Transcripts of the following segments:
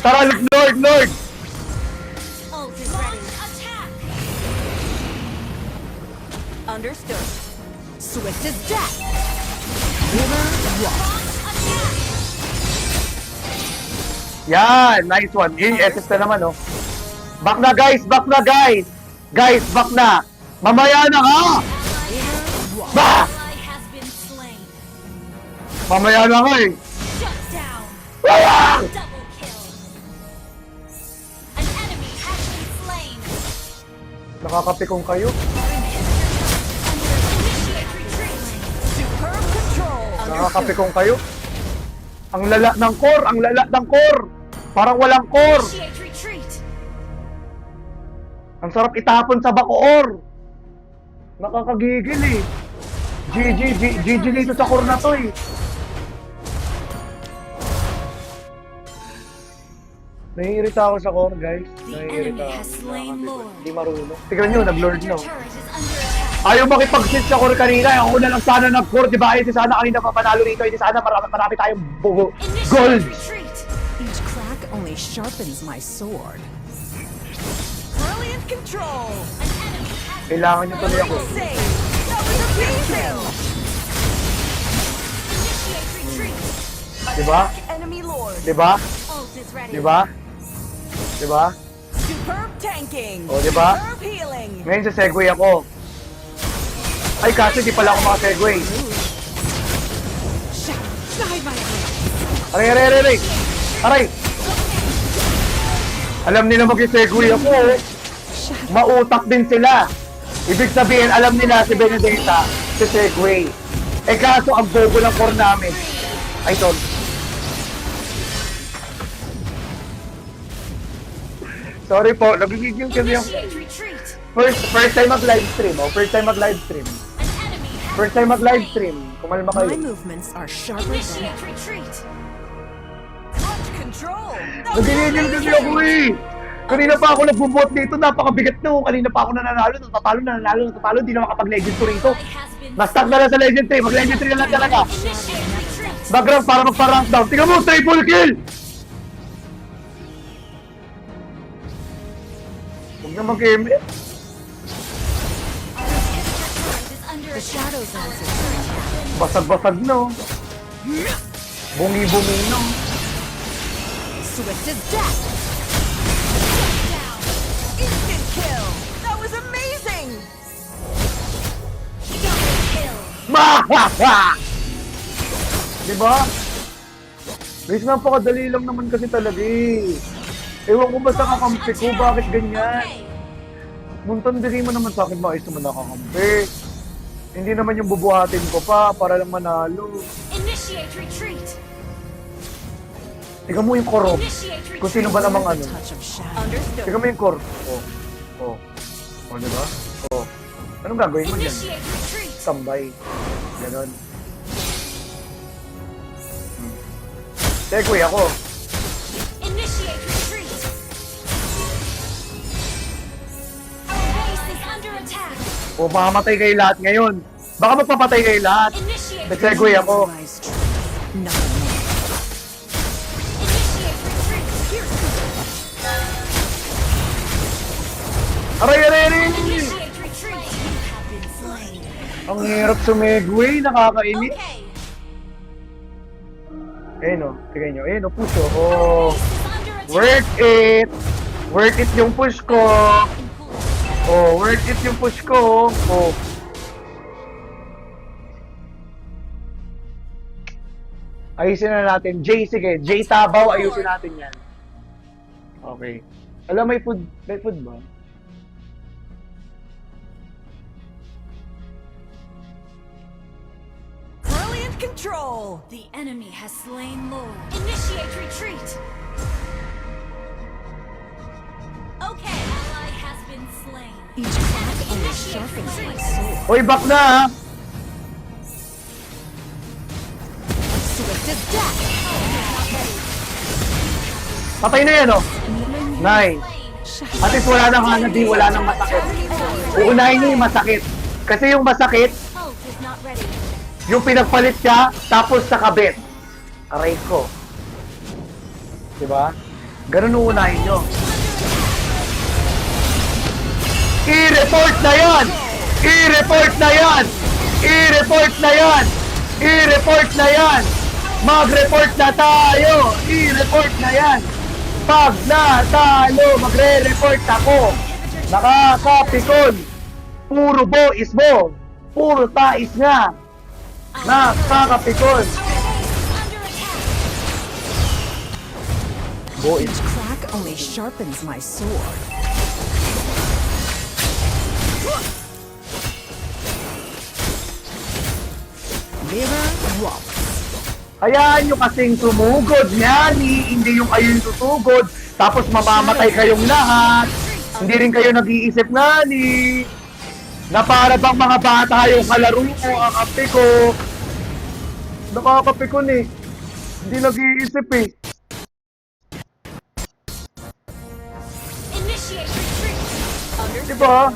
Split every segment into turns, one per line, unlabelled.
Tara, Lord, Lord!
Ult is ready. Attack! Understood. Swift as death. River walk. Attack!
Yan, nice one. Yung SS na naman, oh. Back na, guys! Back na, guys! Guys, back na! Mamaya na ka! Bah!
Ally has been slain.
Mamaya na ka, eh.
Shut down.
Ah!
Double kill. An enemy has been slain.
Nakakapikong kayo.
Initiate retreat. Superb control.
Nakakapikong kayo. Ang lala ng core! Ang lala ng core! Parang walang core!
Initiate retreat.
Ang sarap itapon sa bakoor! Nakakagigil, eh. GG dito sa core na to, eh. Naiirita ako sa core, guys.
The
Naiirita
enemy
ako.
has slain Lord.
Hindi marunong. Tignan nyo, nag-lord
Your
no.
turret is under attack.
Ayaw makipag-sit sa core kanina. Ako na lang sana nag-core, di ba? Hindi sana kanina papanalo rito. Hindi sana marami tayong gold.
Initiate retreat.
Each crack only sharpens my sword.
Brilliant control!
An enemy has
Kailangan nyo tuloy ako.
Save! That was amazing!
Initiate retreat.
Diba?
Attack enemy lord!
Diba?
Ult is ready.
Diba? Diba?
Superb tanking!
O, diba?
Superb healing!
Ngayon sa Segway ako. Ay, kasi di pala ako maka-Segway.
Guide my way.
Aray, aray, aray, aray! Aray! Alam nila mag-Segway ako. Oh. Mautak din sila. Ibig sabihin, alam nila si Benedetta si Segway. Eh kaso, ang bobo ng core namin. Ay, tol. Sorry po, nagigigil kasi yung
Initiate retreat.
first time mag-livestream. Oh, first time mag-livestream.
An enemy has
First time mag-livestream. Kumalma
My
kayo.
movements are sharper than
Initiate retreat.
Touch control! That was
Nagigigil kasi
amazing!
ako eh. Kanina pa ako nagbubot dito, napakabigat no. Kanina pa ako nananalo, natatalo, hindi na makapag-legend ko rito.
Ally has been
Na-stuck na lang sa legend 3, mag-legend 3 na lang talaga.
Initiate retreat.
Background para magpa-rank down. Tingnan mo, triple kill! Huwag na mag-game.
Our inhibitor turret is under
the
attack.
shadows
Our
answer.
turret has been
Basag-basag no. Bungi-bungi no.
Swift as death.
down.
Instant kill! That was amazing!
Double kill.
Mahaha! Diba? Guys, napakadali lang naman kasi talaga eh. Ewan ko ba sa kakampi ko, bakit ganyan?
Okay.
Muntan diri mo naman sa akin, maayos naman nakakampi. Hindi naman yung bubuhatin ko pa para lang manalo.
Initiate retreat.
Tingnan mo yung koro.
Initiate retreat.
Kung sino ba namang ano.
Touch of shadow.
Understood.
Tingnan mo yung core. Oh. Oh. Oh, diba? Oh. Anong gagawin mo dyan?
Initiate retreat.
Tambay. Ganon. Segway ako.
Initiate retreat. Our base is under attack.
O, mamamatay kayo lahat ngayon. Baka magpapatay kayo lahat.
Initiate
Nag-segway ako.
Realize truth. Nothing more.
Initiate retreat.
Aray, aray, aray!
Initiate retreat. You have been slain.
Ang hirap sumegway, nakakainit.
Okay.
Ayun o, tignan nyo. Ayun o, push o. Oh.
Base is under attack.
Worth it! Worth it yung push ko! Oh, worth it yung push ko! Oh. Ayusin na natin. J, sige. J Tabaw, ayusin natin yan. Okay. Alam, may food ba?
Brilliant control!
The enemy has slain Lord. Initiate retreat. Okay. Ally has been slain.
Each crack only sharpens my sword.
Hoy, back na ha!
Swift as death.
Patay na yan o. Nice.
Slain.
At least wala nang hanadi, wala nang masakit. Uunahin nyo yung masakit. Kasi yung masakit,
Ult is not ready.
yung pinagpalit siya, tapos sa kabit. Aray ko. Diba? Ganun uunahin nyo. I-report na yan! I-report na yan! I-report na yan! I-report na yan! Mag-report na tayo! I-report na yan! Pag natalo, magre-report ako! Nakakapikon! Puro bois mo! Puro tais nga! Nakakapikon! Bois.
Each crack only sharpens my sword. Mirror waltz.
Hayaan nyo kasing sumugod, Nyani. Hindi yung kayo yung susugod, tapos mamamatay kayong lahat. Hindi rin kayo nag-iisip, Nyani. Na para bang mga bata yung kalaro ko, ang kape ko. Nakakapikon eh. Hindi nag-iisip eh.
Initiate retreat.
Diba?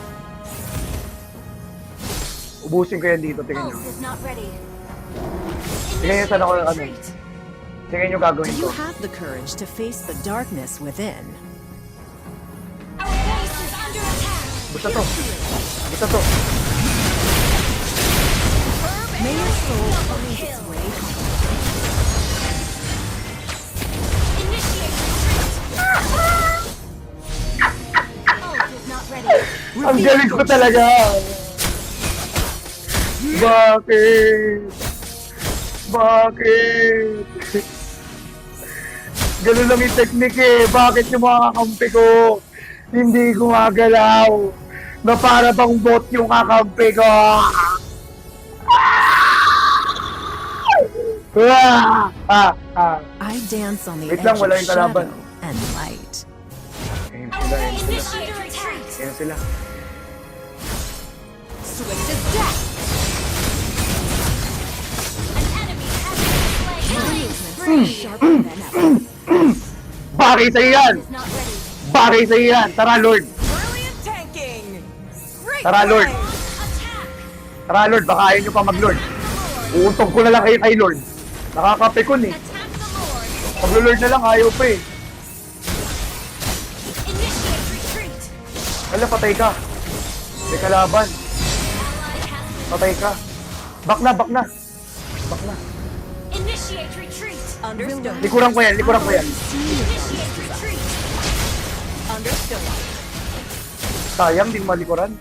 Ubusin ko yan dito, tingnan nyo.
Ult is not ready.
Tingnan nyo saan ako, ano. Tingnan nyo gagawin
Do you
ko.
have the courage to face the darkness within?
Our base is under attack.
Basta to. Basta to.
May your soul find its way home.
Initiate retreat. Ult is not ready.
Ang galing ko talaga. Bakit? Bakit? Ganun lang yung technique eh. Bakit yung mga kakampi ko hindi gumagalaw? Na para bang bot yung kakampi ko?
I dance on the
Wait
edge
lang, wala
of
yung kalaban.
shadow and light.
Ayun
Our
sila, ayun
base
sila.
is under attack.
Ayun sila.
Swift as death.
An enemy has been slain.
Spree sharper than ever.
Bagay sa'yo yan!
Is not ready.
Bagay sa'yo yan! Tara, Lord!
Brilliant tanking. Great
Tara, Lord.
play.
Attack.
Tara, Lord! Baka ayaw nyo pa mag-Lord. Uuntog ko na lang kayo kay Lord. Nakakapikon eh.
Attack the Lord.
Pag-Lord na lang, ayaw pa eh.
Initiate retreat.
Wala, patay ka. May kalaban.
Ally has been.
Patay ka. Back na, back na. Back na.
Initiate retreat.
Understood.
Likuran ko yan, likuran ko yan.
Initiate retreat.
Understood.
Sayang, din malikuran.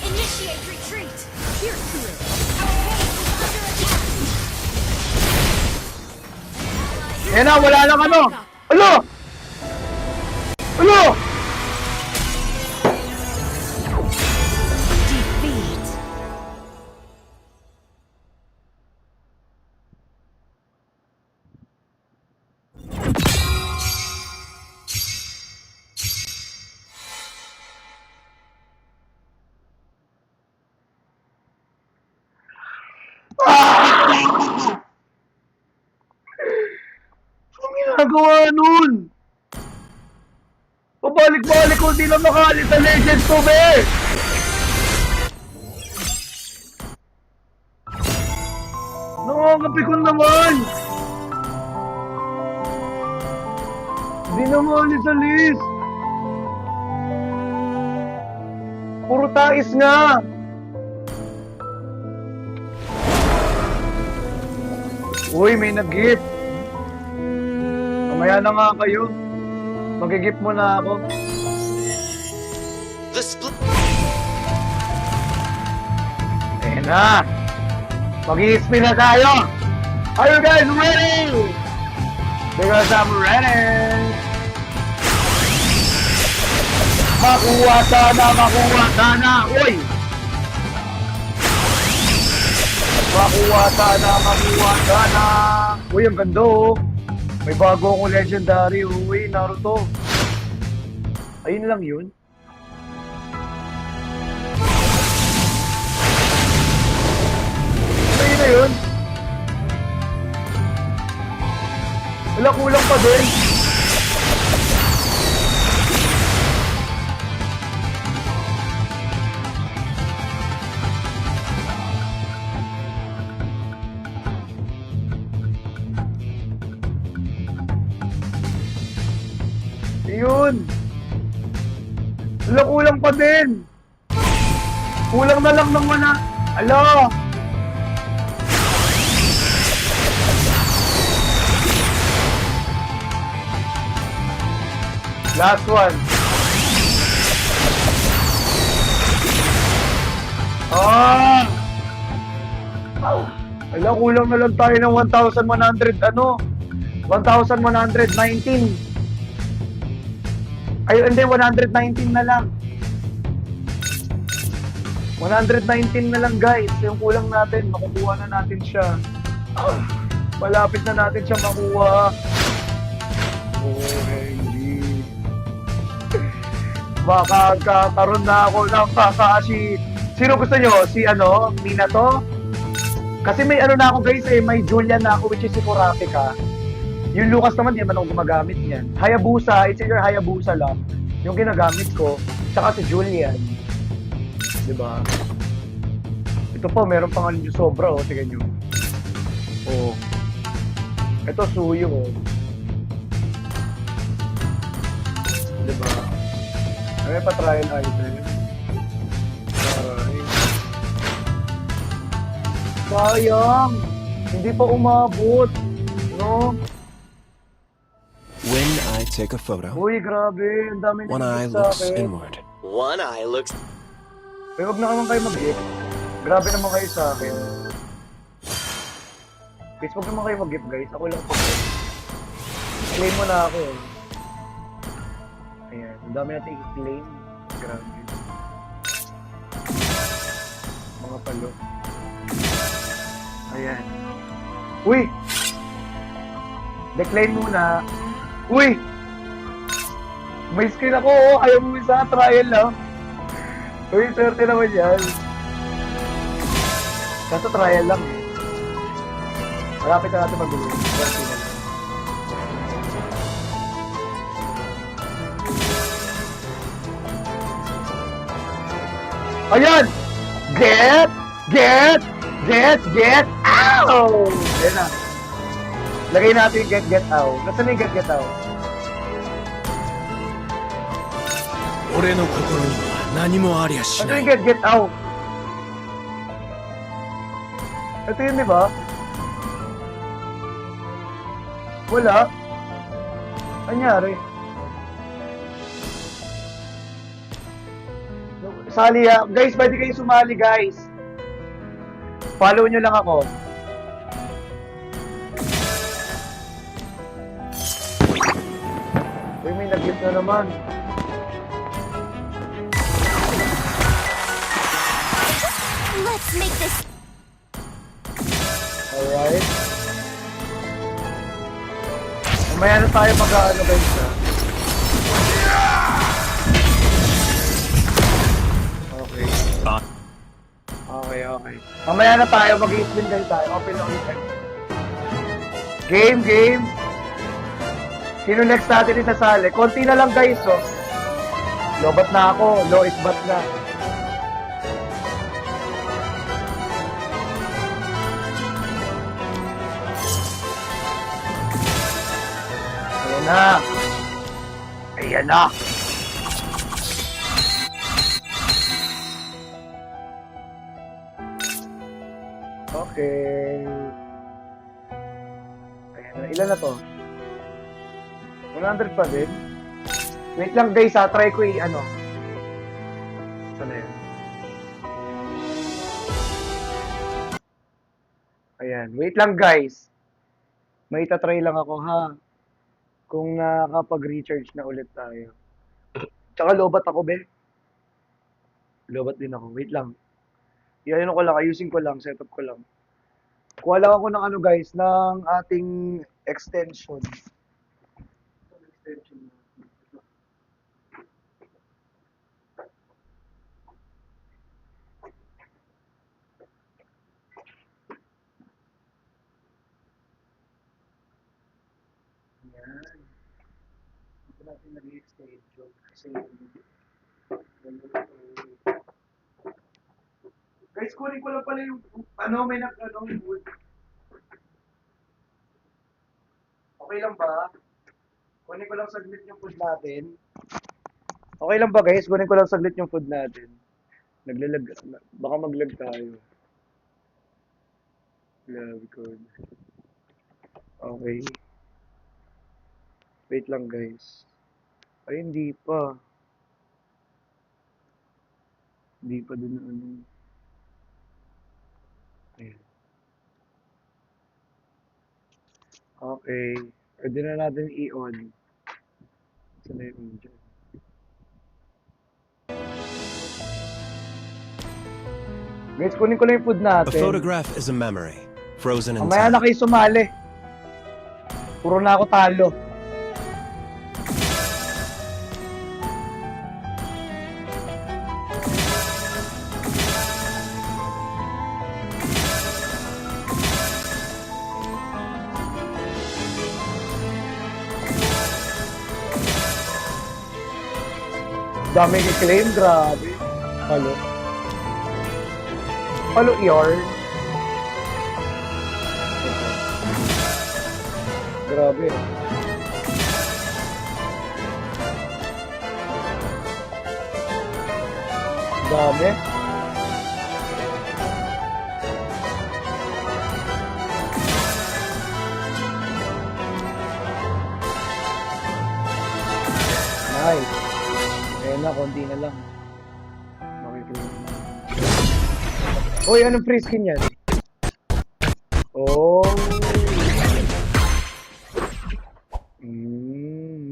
Initiate retreat. Pierce through. Our base is under attack.
Yan na, wala lang ano. Alo! Alo!
Defeat.
Anong ginagawa nun? Pabalik-balik ko, di lang makaalis sa Legends ko, be! Nakakapikon naman! Di na maalis sa list! Puro tais nga! Uy, may nag-gift! Mamaya na nga kayo. Mag-gift mo na ako.
The split.
Ayan na! Mag-i-spin na tayo! Are you guys ready? Because I'm ready! Makuha sana! Makuha sana! Uy! Makuha sana! Makuha sana! Uy, ang ganda oh! May bago akong legendary. Uy, Naruto. Ayun lang yun. Ayun na yun. Wala, kulang pa din. Yun. Kulang pa din. Kulang na lang ng wala. Alo. Last one. Ah! Ala, kulang na lang tayo ng 1,100, 1,119. Ay, hindi, 119 na lang. 119 na lang, guys. Yung kulang natin, makukuha na natin siya. Malapit na natin siya makuha. OMG. Makakakaroon na ako ng Kakashi. Sino gusto nyo? Si Minato? Kasi may na ako guys may Julian na ako which is si Kurapika. Yung Lucas naman, di naman ako gumagamit niyan. Hayabusa, it's either Hayabusa lang. Yung ginagamit ko, tsaka si Julian. Diba? Ito po, meron pang yung sobra, tingnan nyo. Oh. Ito, Suyo, Diba? May pa-trial item. Sayang! Hindi pa umabot. No?
When I take a photo,
Uy, grabe. Ang dami
one eye
nag-gift sa
looks
akin.
inward.
One eye looks.
Huwag na naman kayo mag-gift. Grabe naman kayo sa akin. Please, huwag naman kayo mag-gift, guys. Ako lang po. Claim mo na ako. Ayan. Ang dami natin i-claim. Grabe. Mga palo. Ayan. Uy! Decline muna. Uy! May screen ako, ayaw mo isa, trial lang. Uy, swerte naman yan. Kaso trial lang eh. Malapit na natin mag-uwi. Swerte na lang. Ayan! Get! Ow! Ayan na. Lagay natin yung get out. Nasaan na yung get out?
俺の心には何もありゃし
Ito
な
yung
い。
get out. Ito yun, di ba? Wala. Anyari? Sali ha. Guys, pwede kayo sumali, guys. Follow nyo lang ako. Uy, may nag-gift na naman.
Let's make this.
Alright. Mamaya na tayo mag-ano guys ha. Okay. Okay. Mamaya na tayo, mag-i-spin din tayo. Open na ulit tayo. Game. Sino next natin isasali? Konti na lang guys, oh. Lobat na ako. Low is bat na. Ayan na. Okay. Ayan na. Ilan na to? 100 pa din. Wait lang guys ha. Try ko i-ano. Saan na yun? Ayan. Wait lang guys. May itatry lang ako ha. Kung nakakapag-recharge na ulit tayo. Tsaka lobat ako, be. Lobat din ako. Wait lang. Iyan ko lang. Ayusin ko lang. Setup ko lang. Kuha lang ako ng ano, guys, ng ating extension. Yan. Ito natin nag-extension. Kasi guys, kunin ko lang pala yung may yung wood. Okay lang ba? Kunin ko lang saglit yung food natin. Okay lang ba guys? Kunin ko lang saglit yung food natin. Naglalag. Baka maglag tayo. Lag code. Okay. Wait lang guys. Ay, hindi pa. Hindi pa dun ano. Ayan. Okay. Pwede na natin i-on. Saan na yung dyan? Guys, kunin ko lang yung food
A
natin.
photograph is a memory, frozen in
Mamaya na
time.
kayo sumali. Puro na ako talo. Dami i-claim, grabe. Halo. Halo, yarn. Grabe. Dami. Nice. Ayan na, konti na lang. Makikita. Uy, anong free skin yan? Oh.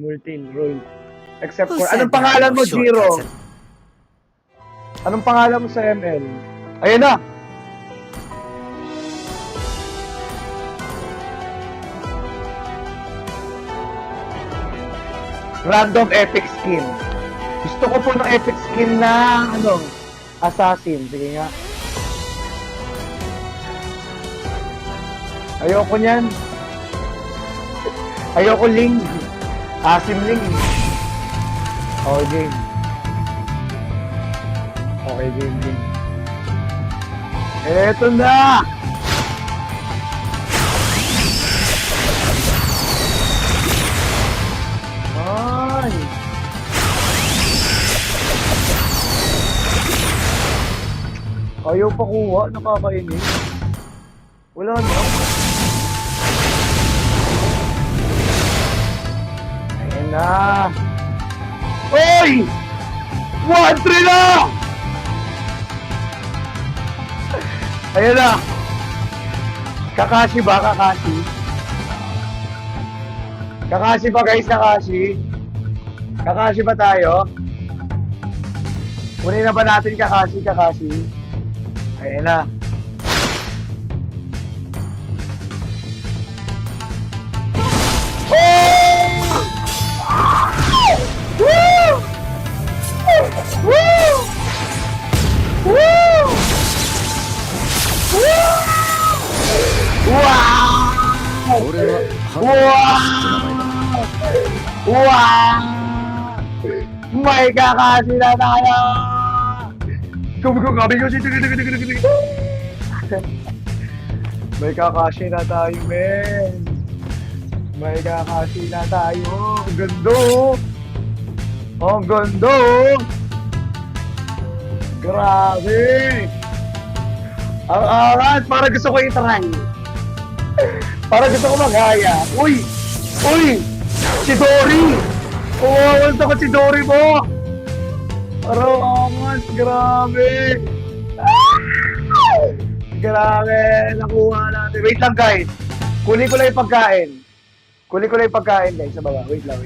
Multi-role. Except
Who
for,
said
anong
there are
pangalan
no
mo, Jiro?
shortcuts
Anong pangalan mo sa ML? Ayan na! Random epic skin. Gusto ko po ng epic skin na, ano, assassin. Sige nga. Ayoko niyan. Ayoko Ling. Asim Ling. Okay, game. Okay, game. Eto na! Ay! Ayaw pa kuha, nakakainis. Wala na. Ayan na. Oy! 1-3 na! Ayan na. Kakashi ba? Kakashi? Kakashi ba guys? Kakashi? Kakashi ba tayo? Kunin na ba natin Kakashi? Kakashi? Ayan na. Wow! May Kakashi na tayo! May Kakashi na tayo, men! May Kakashi na tayo! Ang ganda, oh! Ang ganda, oh! Grabe! Ang angat! Para gusto ko i-try! Para gusto ko mag-haya! Uy! Uy! Si Dory! Kumawalta ko si Dory mo! Parang angat! Grabe! Grabe! Nakuha natin. Wait lang guys! Kunin ko lang yung pagkain. Kunin ko lang yung pagkain guys sa baba. Wait lang.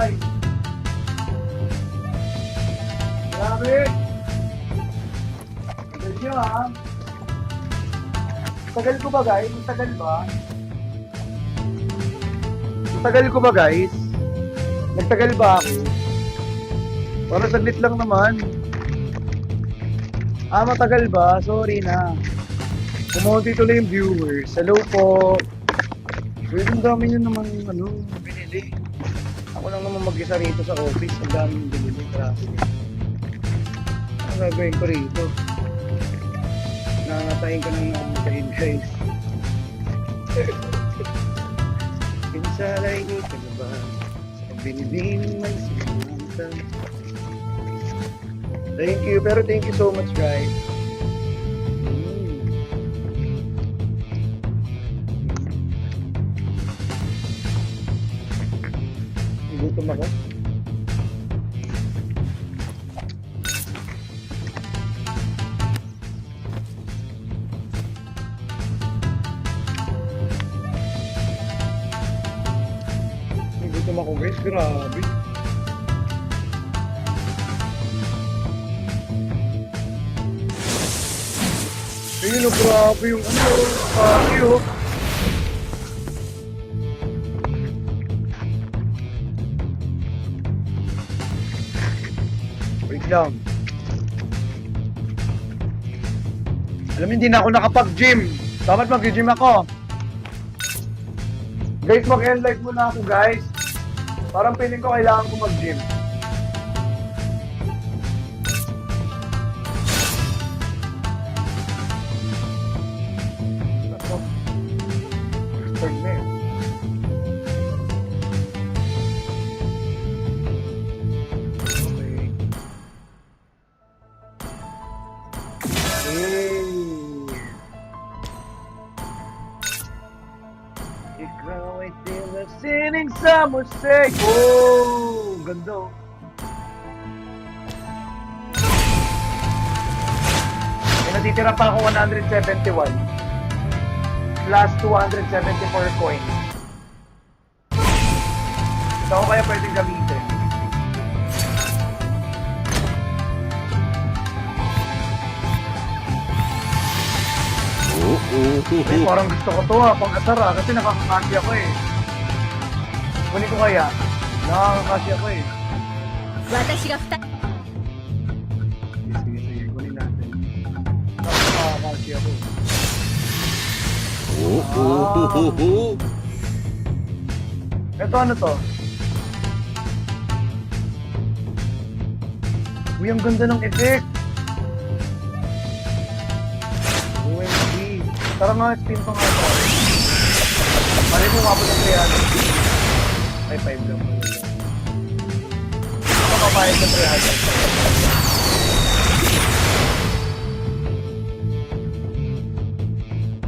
guys. Grabe. Tagal nyo ha. Tagal ko ba guys? Tagal ba? Tagal ko ba guys? Nagtagal ba ako? Para saglit lang naman. Matagal ba? Sorry na. Kumunti tuloy yung viewers. Hello po. Wait, ang dami nyo naman binili. Ako lang naman mag-isa rito sa office. Ang dami nyo binili. Grabe. Ang gagawin ko rito? Nakangatayin ko ng nakangatayin guys. Pinsalay ko ka na ba? Sa binibining may sinamanta. Thank you, pero thank you so much guys. Gutom ako. Gutom ako guys, grabe. Ayun, grabe yung kayo. Wait lang. Alam mo, hindi na ako nakapag-gym. Dapat mag-gym ako. Guys, mag-end life muna ako, guys. Parang feeling ko kailangan ko mag-gym. Ako. Third na yun. Okay. Ikaw ay tila sining sa musik. Oh, ganda. May natitira pa ako 171 plus 274 coins. Ito ko kaya pwedeng gamitin. Eh, parang gusto ko to pang-asar kasi nakakakasya ako eh. Kunin ko kaya? Nakakakasya ako eh.
私が2
Sige, kunin natin. Nakakakasya ako. Ito ano to? Uy, ang ganda ng effect! OMG! Tara nga, spin pa nga ito. Mali mo mabot ng 300. Ay, 5 lang pala. Ito kapayag sa 300.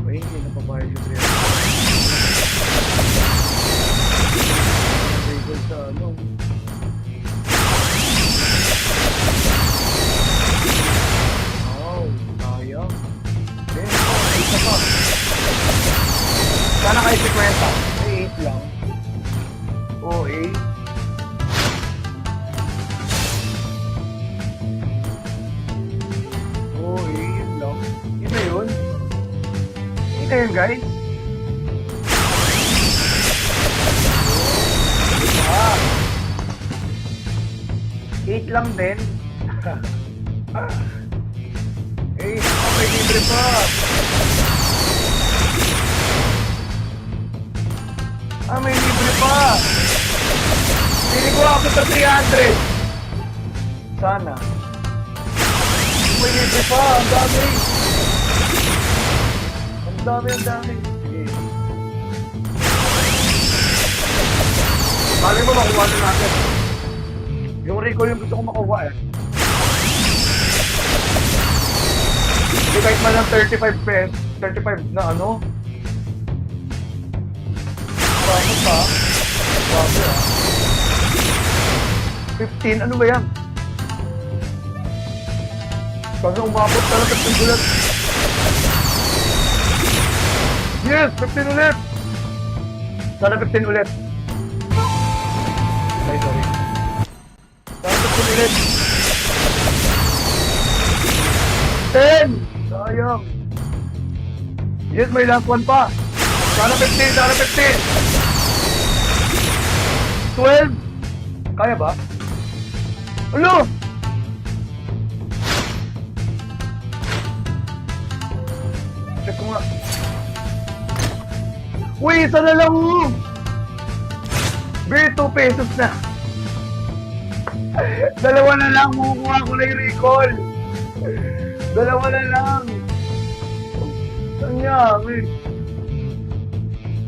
Uy, hindi na papayag sa 300. Table sa ano. Sayang. Isa pa. Sana kayo 50. Ay, 8 lang. Oo, 8. Oo, 8 lang. Yun na yun. Hindi kayo guys. Ah. 8 lang din. Eh, may libre pa. May libre pa. Pili ko ako sa 300. Sana. May libre pa. Ang dami. Ang dami. Sige. Bali mo makuha na natin. Yung recall yung gusto ko makuha eh. Hindi kahit man lang 35 pesos, 35 na ano? Bakit pa? Bakit ah? 15, ano ba yan? Sana umabot ka lang 15 ulit. Yes! 15 ulit! Sana 15 ulit. Ay, sorry. Saglit. 10! Sayang. Yes, may last one pa. Sana 15, sana 15. 12. Kaya ba? Ulo! Check ko nga. Uy, isa na lang! Be, 2 pesos na. Dalawa na lang, makukuha ko na yung recall. Dalawa na lang. Saan niya, wait.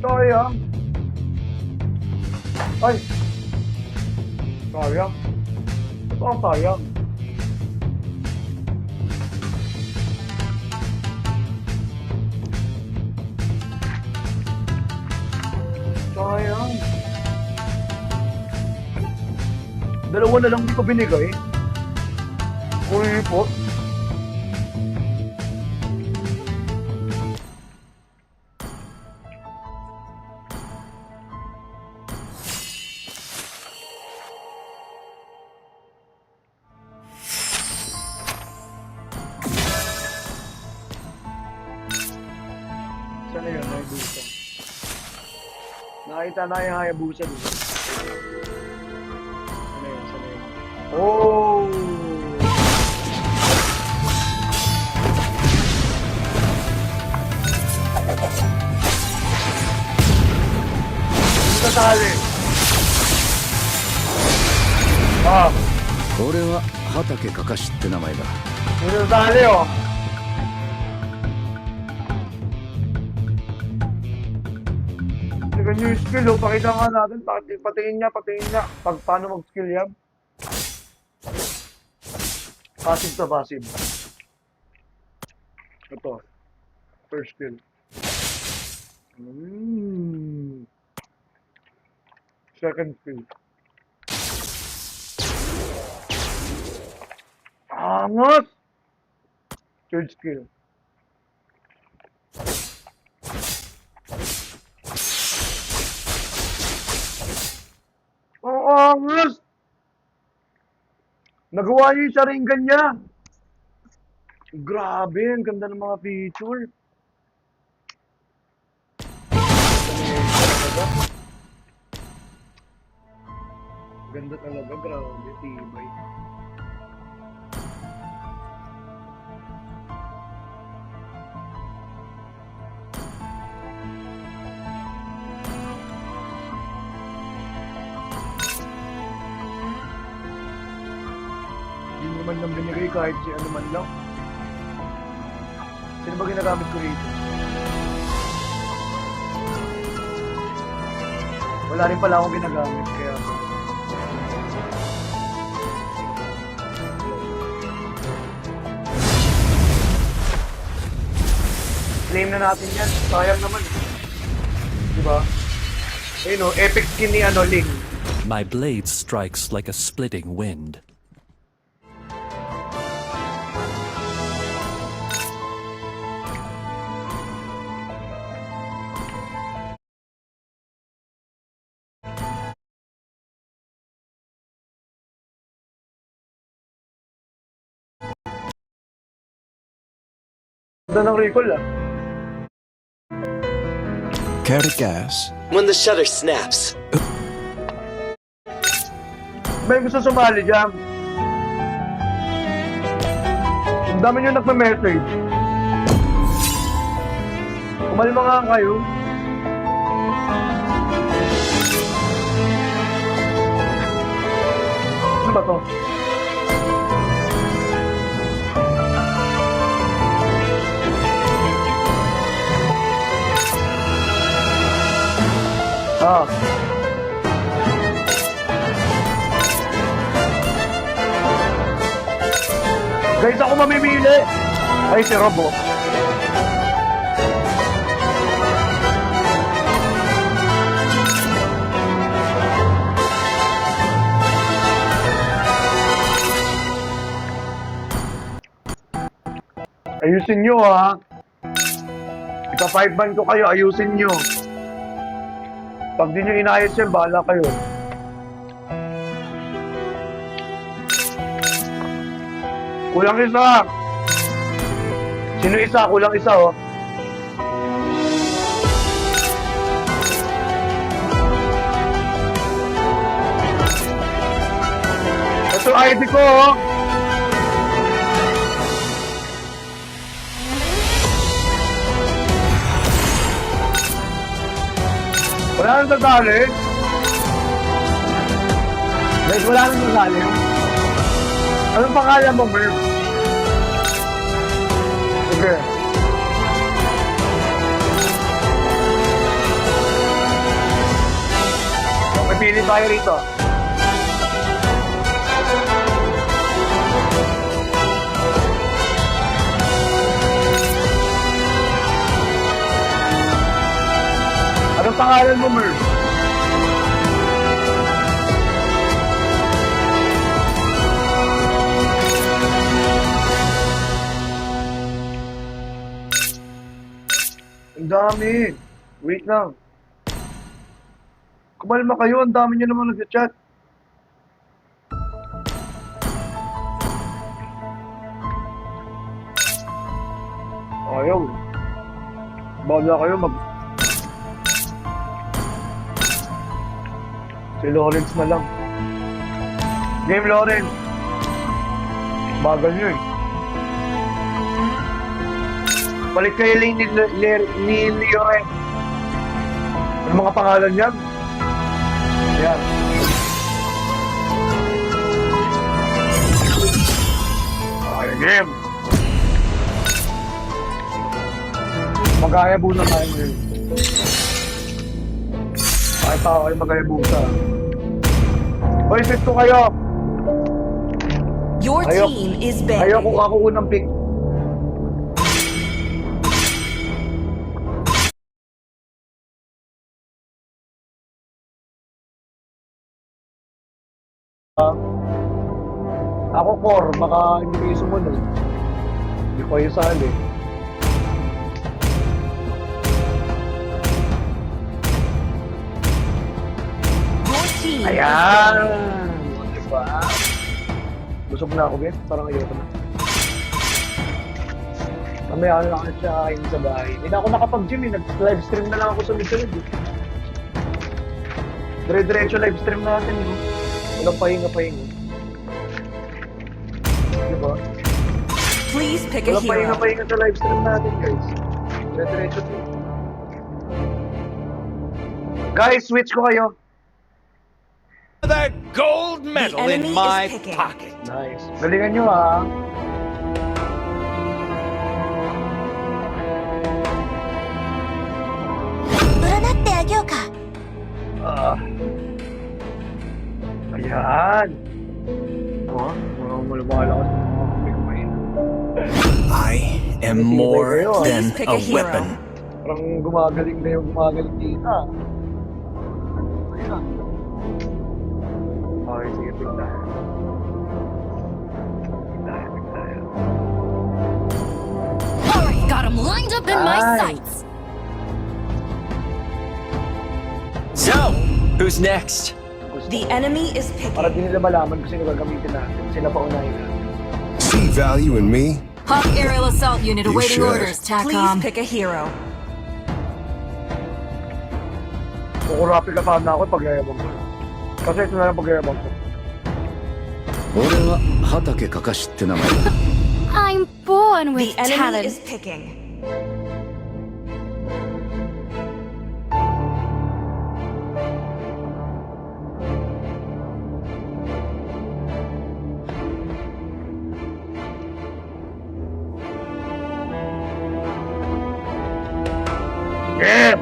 Sayang. Ay. Sayang. Ito ang sayang. Sayang. Dalawa na lang di ko binigay. Uy po. Sana yun, Hayabusa. Nakita na yung Hayabusa dito. Sana yun, sana yun. Oh! Sasali. Ah,
俺は畑かかしって名前だ。
sasali oh. Tingnan nyo yung skill oh. Pakita nga natin. Patingin niya, patingin niya. Paano mag-skill yan? Passive to passive. Ito. First skill. Second skill. Angas! Third skill. Ang angas! Nagawa niya yung sharingan niya. Grabe, ang ganda ng mga feature. Ganda talaga, grabe, tibay. Hindi naman lang binigay kahit si ano man lang. Sino ba ginagamit ko rito? Wala rin pala akong ginagamit, kaya... Claim na natin yan. Sayang naman. Diba? Ayun o, epic skin ni ano, Ling.
My blade strikes like a splitting wind.
Ganda ng recall ah.
Carry gas.
When the shutter snaps,
May gusto sumali dyan. Ang dami nyo nagme-message. Kumalma nga kayo. Ano ba to? Ah. Guys, ako mamimili. Ay, si Robo. Ayusin nyo, ha. Ipa-5 ban ko kayo, ayusin nyo. Pag di nyo inayos yan, bahala kayo. Kulang isa. Sino isa? Kulang isa, oh. Ito ID ko, oh. Wala nang sasali. Guys, wala nang sasali. Anong pangalan mo, Merv? Sige. May pili tayo rito. Anong pangalan mo, Merv? Ang dami. Wait lang. Kumalma kayo, ang dami nyo naman nag-chat. Ayaw. Bahala kayo Si Lawrence na lang. Game, Lawrence. Bagal nyo eh. Balik kayo lane ni Leoren. Ano mga pangalan niyan? Yan. Okay, game. Mag-ayabu na tayo ngayon. Kahit ako kayo mag-ayabu sa. Hoy, fit ko kayo.
Your team is banned.
Ayoko ako unang pick. Ako core, baka hindi kayo sumunod. Hindi ko kayo sali.
Your team
Ayan! Diba? Busog na ako, guys. Parang ayoko na. Mamaya na lang siya kain sa bahay. Hindi na ako nakapag-gym eh. Nag-live stream na lang ako sunod-sunod eh. Dire-diretso live stream natin eh. Walang pahinga-pahinga. Diba?
Please pick a
Walang
hero.
pahinga-pahinga sa live stream natin, guys. Dire-diretso stream. Guys, switch ko kayo.
The gold
The
medal
enemy
in my
is picking.
pocket.
Nice. Galingan nyo ha. Ah. Ayan. Oh, malakas ng mga kumikain.
I am more than
Please pick
a
a hero.
weapon.
Parang gumagaling na yung gumagaling dito. Ayan. Okay, sige, pick tayo. Pick tayo.
Alright, got him lined up in my
Nice.
sights.
So, who's next?
Gusto
The
ko.
enemy is
Para
picking.
di nila malaman kung sino gagamitin natin. Sila pa unahin natin.
See value in me?
Hawk Aerial Assault Unit
You
awaiting
should.
orders,
Please
TACOM.
pick a hero.
Kukurapi ka pa na ako pag-yayabang ko. Kasi ito na lang pag-yayabang ko.
俺は畑かかしって名前だ
I'm born
The
with
enemy
talent.
is picking.
Game!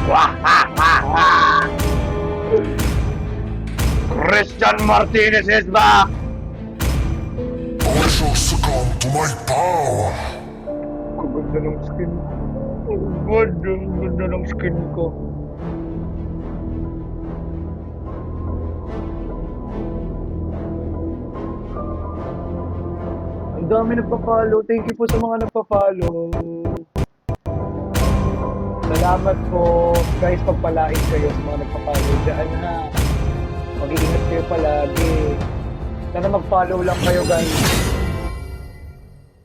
Wah, ha, ha, ha. Christian Martinez is back!
I shall succumb to my power.
Ang ganda ng skin. Ang ganda ng skin ko. Ang dami nagpa-follow. Thank you po sa mga nagpa-follow. Salamat po. Guys, pagpalain kayo sa mga nagpa-follow dyan ha. Mag-iingat kayo palagi. Sana mag-follow lang kayo, guys.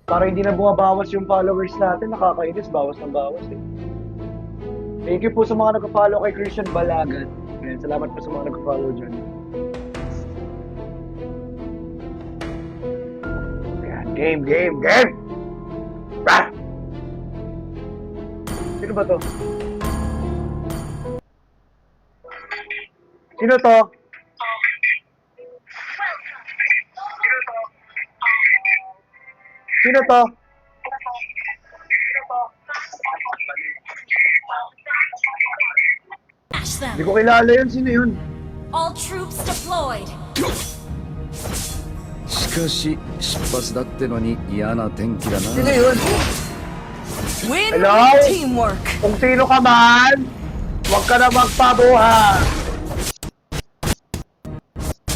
Para hindi na bumabawas yung followers natin. Nakakainis, bawas ng bawas eh. Thank you po sa mga nag-follow kay Christian Balagan. Ayan, salamat po sa mga nag-follow dyan. Ayan, game! Rah! Sino ba to? Sino to? Sino to?
Smash them.
Hindi ko kilala yun. Sino yun?
All troops deployed.
しかし出発だってのに嫌な天気だな
Sino yun?
Win
Hello?
teamwork.
Kung sino ka man, huwag ka na magpabuha.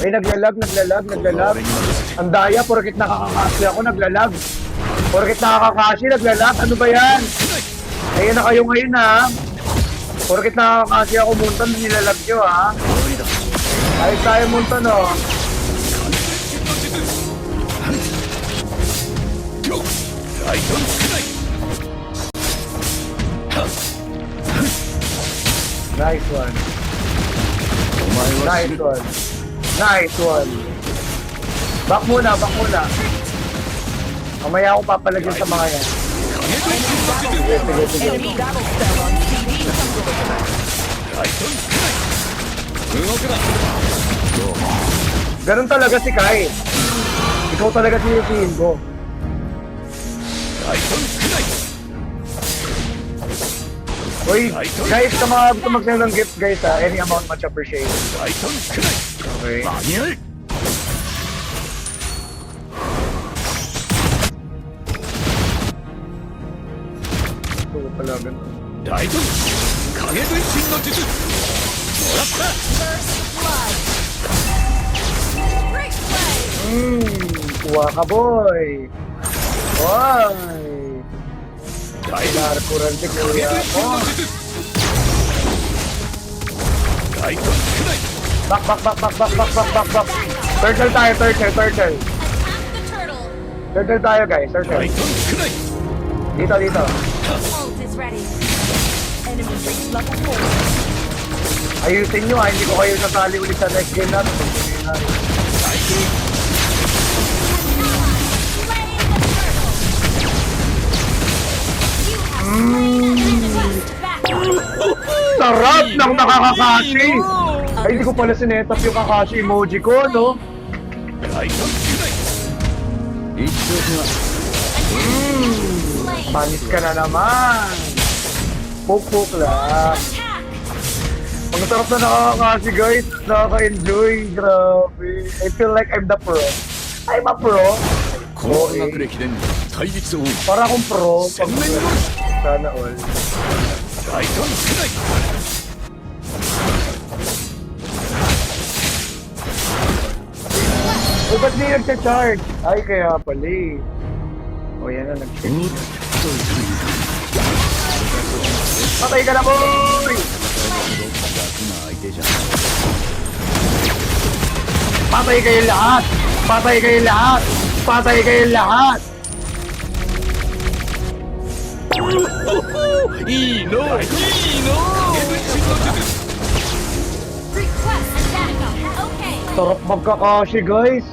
Ay, naglalag. Ang daya, porkit nakakakashi ako, naglalag. Porkit nakakakashi, naglalag. Ano ba yan? Ayan na kayo ngayon, ha? Porkit nakakakashi ako, Muntan, nilalag nyo, ha? Ayos tayo, Muntan, oh. Nice one. Nice one. Back muna. Mamaya ako papalagyan sa mga yan. Sige.
Enemy battle spell on CD.
Ganun talaga si Kai. Ikaw talaga sinisihin ko. Uy, guys, sa mga gusto mag-send ng gift, guys, ha, any amount much appreciated. Okay. Ito pala, ganun.
Great play.
Kuha ka, boy. Oy. Narkuran si kuya mo. Back. Turtle tayo.
Attack the turtle.
Turtle tayo, guys. Turtle. Dito.
Ult is ready.
Enemy reach level 4.
Ayusin nyo, ha. Hindi ko kayo nasali ulit sa next game natin. Sarap ng nakakakashi! Ay, hindi ko pala sinetap yung kakashi emoji ko, no?
一丁目は
Panis ka na naman! Puk lang. Ang sarap na nakakakashi, guys. Nakaka-enjoy. Grabe. I feel like I'm the pro. I'm a pro.
高学歴で対立を
Para akong pro. Sana all. Oh, ba't di nagcha-charge? Ay, kaya pala eh. O, yan na, nag-charge. Patay ka na, boy!
楽な相手じゃ
Patay kayo lahat! Patay kayo lahat! Patay kayo lahat!
いいの
Request backup. Okay.
Sarap magkakashi, guys!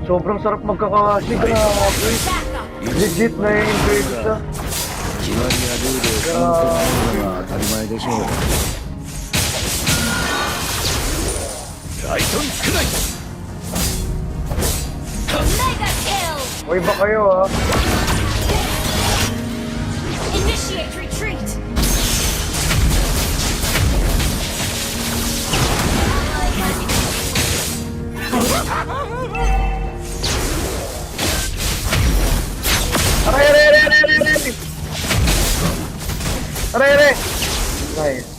Sobrang sarap magkakashi, grabe!
Backup.
Legit na yung enjoy ko siya.
決まりやルールをちゃんと守るのが当たり前でしょう
Mega kill.
O, iba kayo, ha?
Initiate retreat.
Aray! Nice.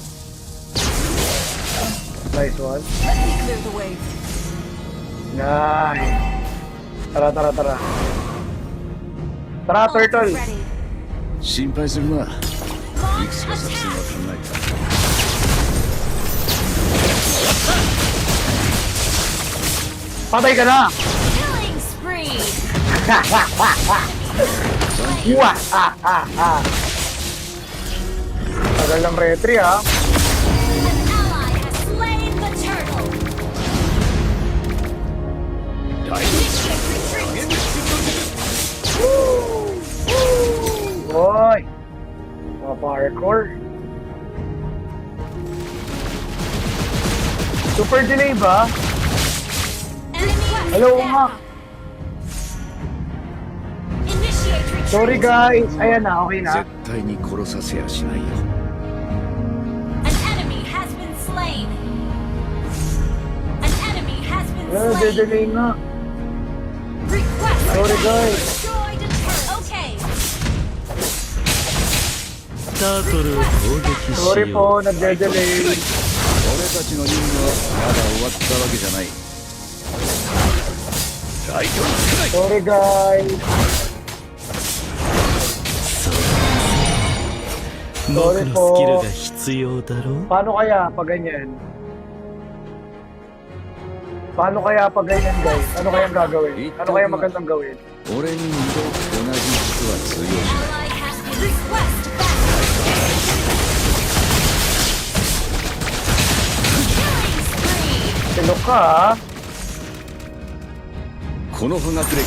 Nice one.
Let me clear the way.
Nice. Tara. Tara, turtle.
Ready.
心配するな
Launch
いくつか作戦は
attack.
考えた
Patay ka na!
Killing spree.
Wah! Tagal ng retry ha.
An ally has slain the turtle. Initiate retreat.
Hoy! Mga parkour. Super delay ba?
Enemy
Hello,
backup.
nga.
Initiate retreat.
Sorry guys. Ayan na, okay na.
絶対に殺させやしないよ
An enemy has been slain. An enemy has been
Wala,
slain.
delay nga.
Request
Sorry, guys.
destroy the turtle. Okay.
タートルを攻撃し
Sorry
よ
po, nagde-delay.
俺たちの任務はまだ終わったわけじゃない
Sorry guys.
う。僕のスキルが必要だろう。
Paano kaya pag ganyan? Paano kaya pag ganyan guys? Ano kayang gagawin? Ano kayang magandang gawin?
俺に二度同じ術は通用しない
Ally has been request backup. Killing spree.
Silok ka ha?
この不学歴連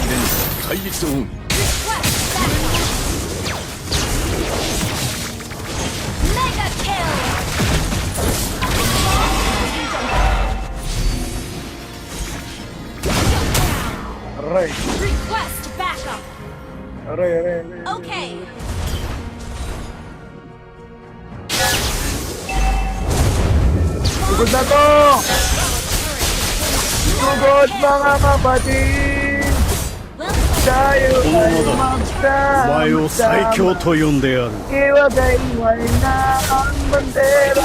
隊撃の恩
Request backup. Mega kill.
Aray.
Request backup.
Aray.
Okay.
Sugod na to! Sugod mga kapatid!
Well,
Tayo ay magsama.
お前を最強と呼んでやる
Iwagay-iway na ang bandera.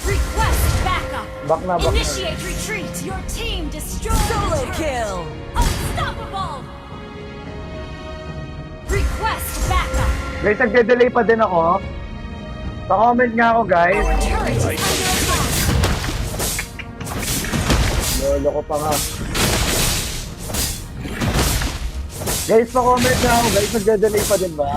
request backup.
Back na.
Initiate retreat. Your team destroyed the
Solo
turret.
kill.
Unstoppable. Request backup.
Guys, nagde-delay pa din ako. Pa-comment nga ako guys.
Our turret is under attack.
Lolo ko pa nga. Guys, pa-comment nga ako guys. Nagde-delay pa din ba?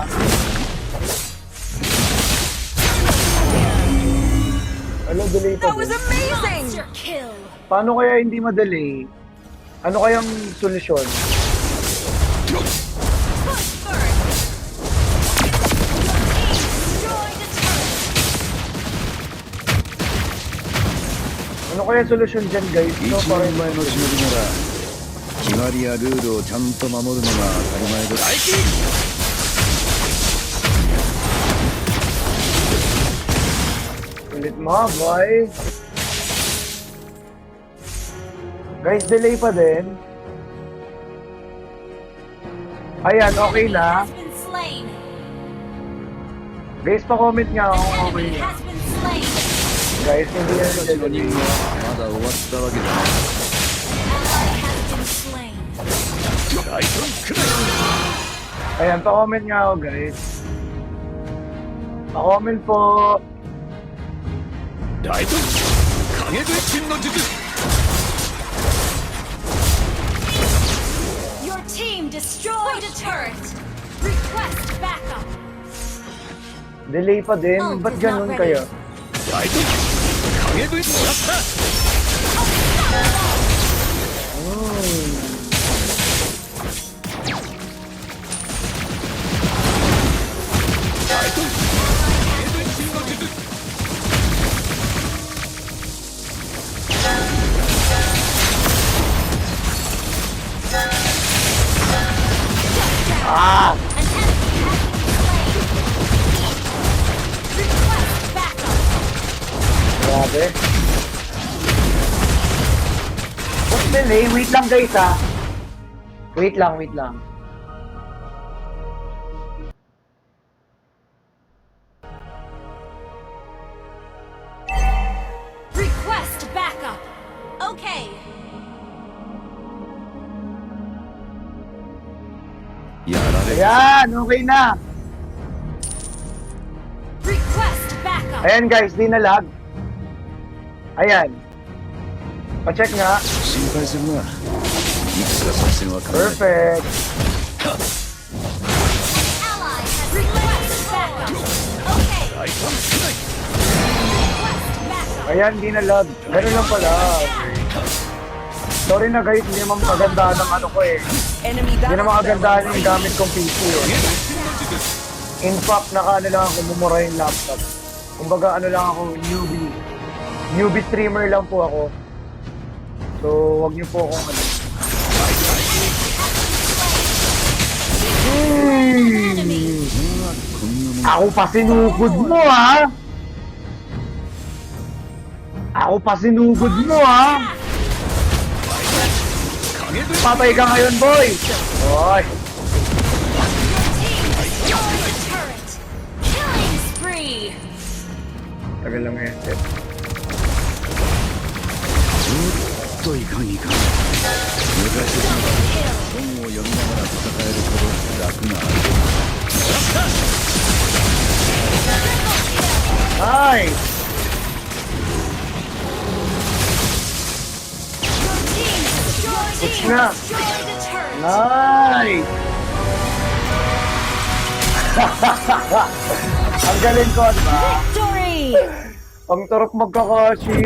Ano, delay pa
That was
din?
amazing.
Monster kill.
Paano kaya hindi ma-delay? Ano kayang solusyon?
Push first. Your team destroyed the turret.
Ano kaya solusyon dyan guys?
一
No,
年
parang
前の忍びなら決まりやルールをちゃんと守るのが当たり前だ
ulit mga boy. Guys, delay pa din. Ayan, okay
Enemy
na.
has been slain.
Guys, pa-comment nga ako kung okay
Enemy
na.
has been slain.
Guys, hindi yan
俺たちの任
delay.
務はまだ終わったわけじゃない
Ally has been slain.
Ayan, pa-comment nga ako guys. Pa-comment po.
Your team destroyed a turret. Request backup.
Delay pa din.
Oh,
Ba't
it's not
ganun
ready.
kaya? Ah!
An enemy has been slain. Request backup.
Grabe. What's delay? Wait lang guys ah. Wait lang.
Request backup. Okay.
Ayan, okay na.
Request backup.
Ayan guys, di na lag. Ayan. Pa-check nga.
心配するないくつか作戦は考え
Perfect.
Ally has requested backup. Okay. Request backup.
Ayan, di na lag. Ganun lang pala. Okay. Sorry na guys, hindi naman magandaan ng ano ko eh.
Enemy
Hindi
battle
naman
cell
magandaan
on
yung gamit kong PC eh. In fact, naka-ano lang ako, mumura yung laptop. Kumbaga ano lang ako, newbie. Newbie streamer lang po ako. So, wag niyo po akong ano. Ako pa sinugod mo ha! Ako pa sinugod mo ha! Patay ka ngayon, boy! Oy!
Destroy the turret. Killing spree.
Tagal lang yan, Seth.
といかんいかん昔本を読みながら戦えるほど楽な
Nice!
Your team destroyed
It's
the
not.
turret.
Nice! Ang galing ko, di ba?
Victory.
Ang tarap magkakashi.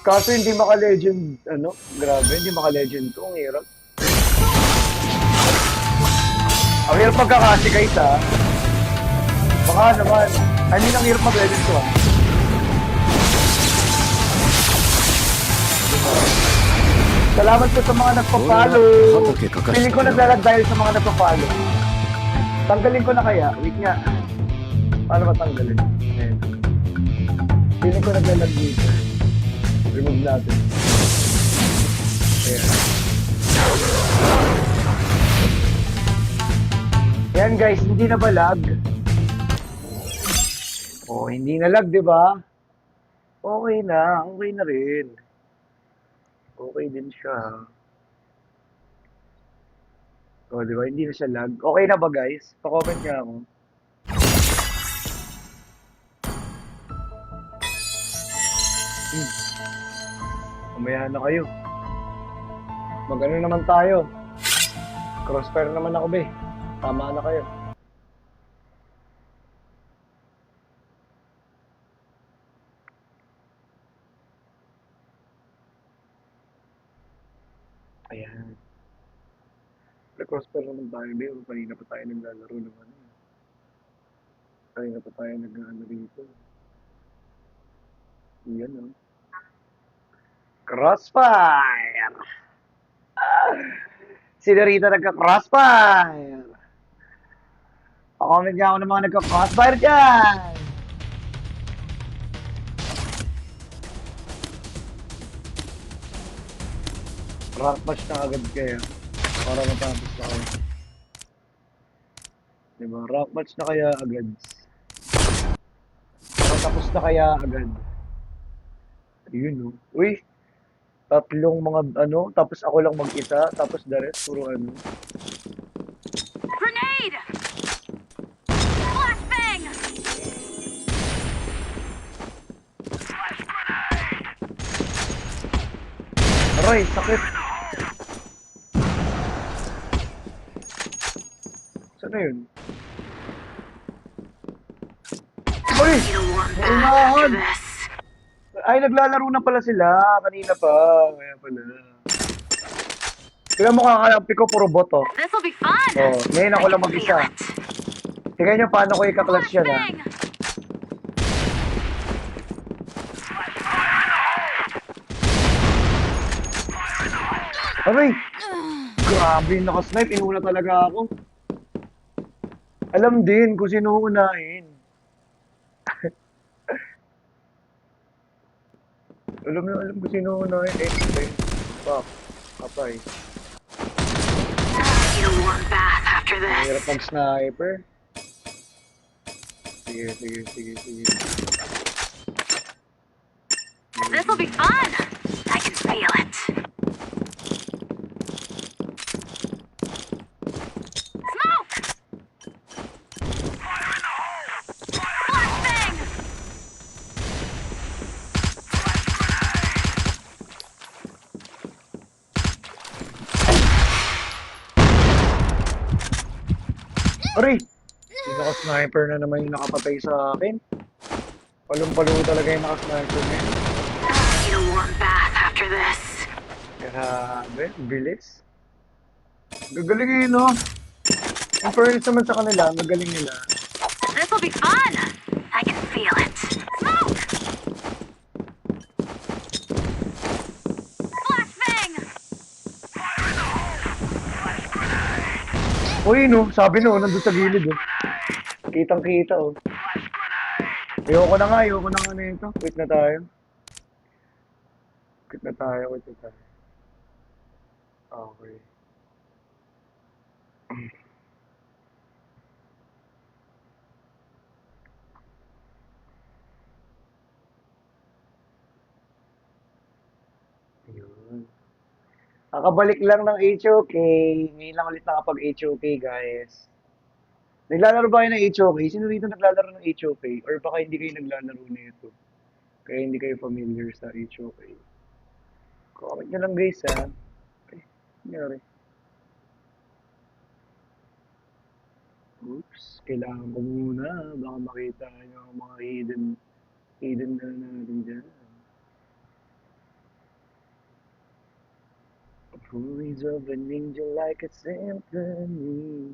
Kaso hindi maka-legend, ano? Grabe, hindi maka-legend to. Ang hirap. Ang hirap magkakashi guys, ha? Baka naman. I mean, ang hirap mag-legend to, ha? Salamat po sa mga nagpa-follow. Feeling ko naglalag dahil sa mga nagpa-follow. Tanggalin ko na kaya. Wait nga. Paano ba tanggalin? Ayan. Feeling ko naglalag dito. Remove natin. Ayan. Ayan guys, hindi na ba lag? Oh, hindi na lag, di ba? Okay na. Okay na rin. Okay din siya. Oh, di ba? Hindi na siya lag. Okay na ba guys? Pa-comment nga ako. Umaya na kayo. Mag-ano naman tayo. Crossfire naman ako, be. Tama na kayo. Ayan. Crossfire naman tayo, be. Kanina pa tayo naglalaro ng ano. Kanina pa tayo nag-ano dito. Yan, oh. Crossfire! Si Dorita nagka-crossfire! Pa-comment nga ako ng mga nagka-crossfire dyan! Rank match na agad kayo para matapos na kayo. Diba? Rank match na kaya agad. Matapos na kaya agad. Ayun, no? Uy! Tatlong mga ano, tapos ako lang mag-isa, tapos the rest puro ano.
Grenade. Flashbang.
Aray, sakit! Saan na yun? Uy! Unahan! Ay, naglalaro na pala sila. Kanina pa. Kaya pala. Tingnan mo kakalampi ko, puro bot, oh.
This'll be fun.
Oh, ngayon ako lang mag-isa. Tingnan nyo paano ko ika-clutch yan, ha. Aray! Grabe, nakasnipe. Inuna talaga ako. Alam din kung sino unahin. alam kung sino unahin. Eh, fuck. Kapay. Mahirap mag-sniper. Sige.
This'll be fun. I can feel it. Smoke. Flashbang.
Aray! Yung naka-sniper na naman yung nakapatay sa akin. Palong-palo talaga yung naka-sniper na yun.
Need a warm bath after this.
Grabe, bilis. Gagaling yun, no? Ang fairness naman sa kanila, magaling nila.
This'll be fun. I can feel it. Smoke! Flashbang!
Uy, no, sabi no, nandun sa gilid, oh. Kitang-kita, oh. Ayoko na nga nito. Quit na tayo. Quit na tayo. Okay. Yun. Nakabalik lang ng HOK. Ngayon lang ulit nakapag-HOK, guys. Naglalaro ba kayo ng HOK? Sino dito naglalaro ng HOK? Or baka hindi kayo naglalaro nito? Kaya hindi kayo familiar sa HOK. Comment nyo lang, guys, ha? Ay, nangyari. Oops, kailangan ko muna. Baka makita nyo ang mga hidden na natin dyan. Voice of a ninja like a symphony.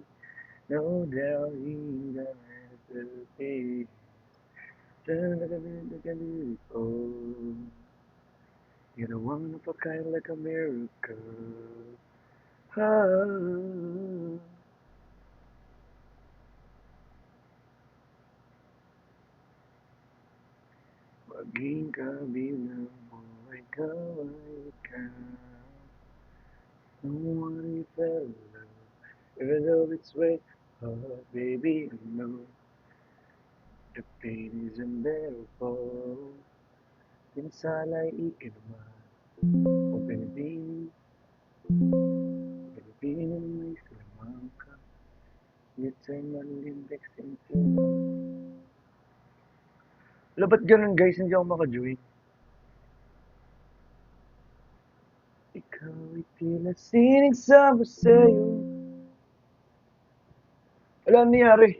No doubt he has to be. Oh, you're the one of a kind like a miracle. Ah. Maging kabilang mo, ikaw ay ikaw. No one fell in love, even though it's way hard, baby, I know the pain is unbearable. Pinsala'y ikinama, o pinipili na may silamang ka. You turn my index into Wala, ba't ganun, guys? Hindi ako maka-join. Ikaw ay tila sinigsama sa'yo. Wala nangyari.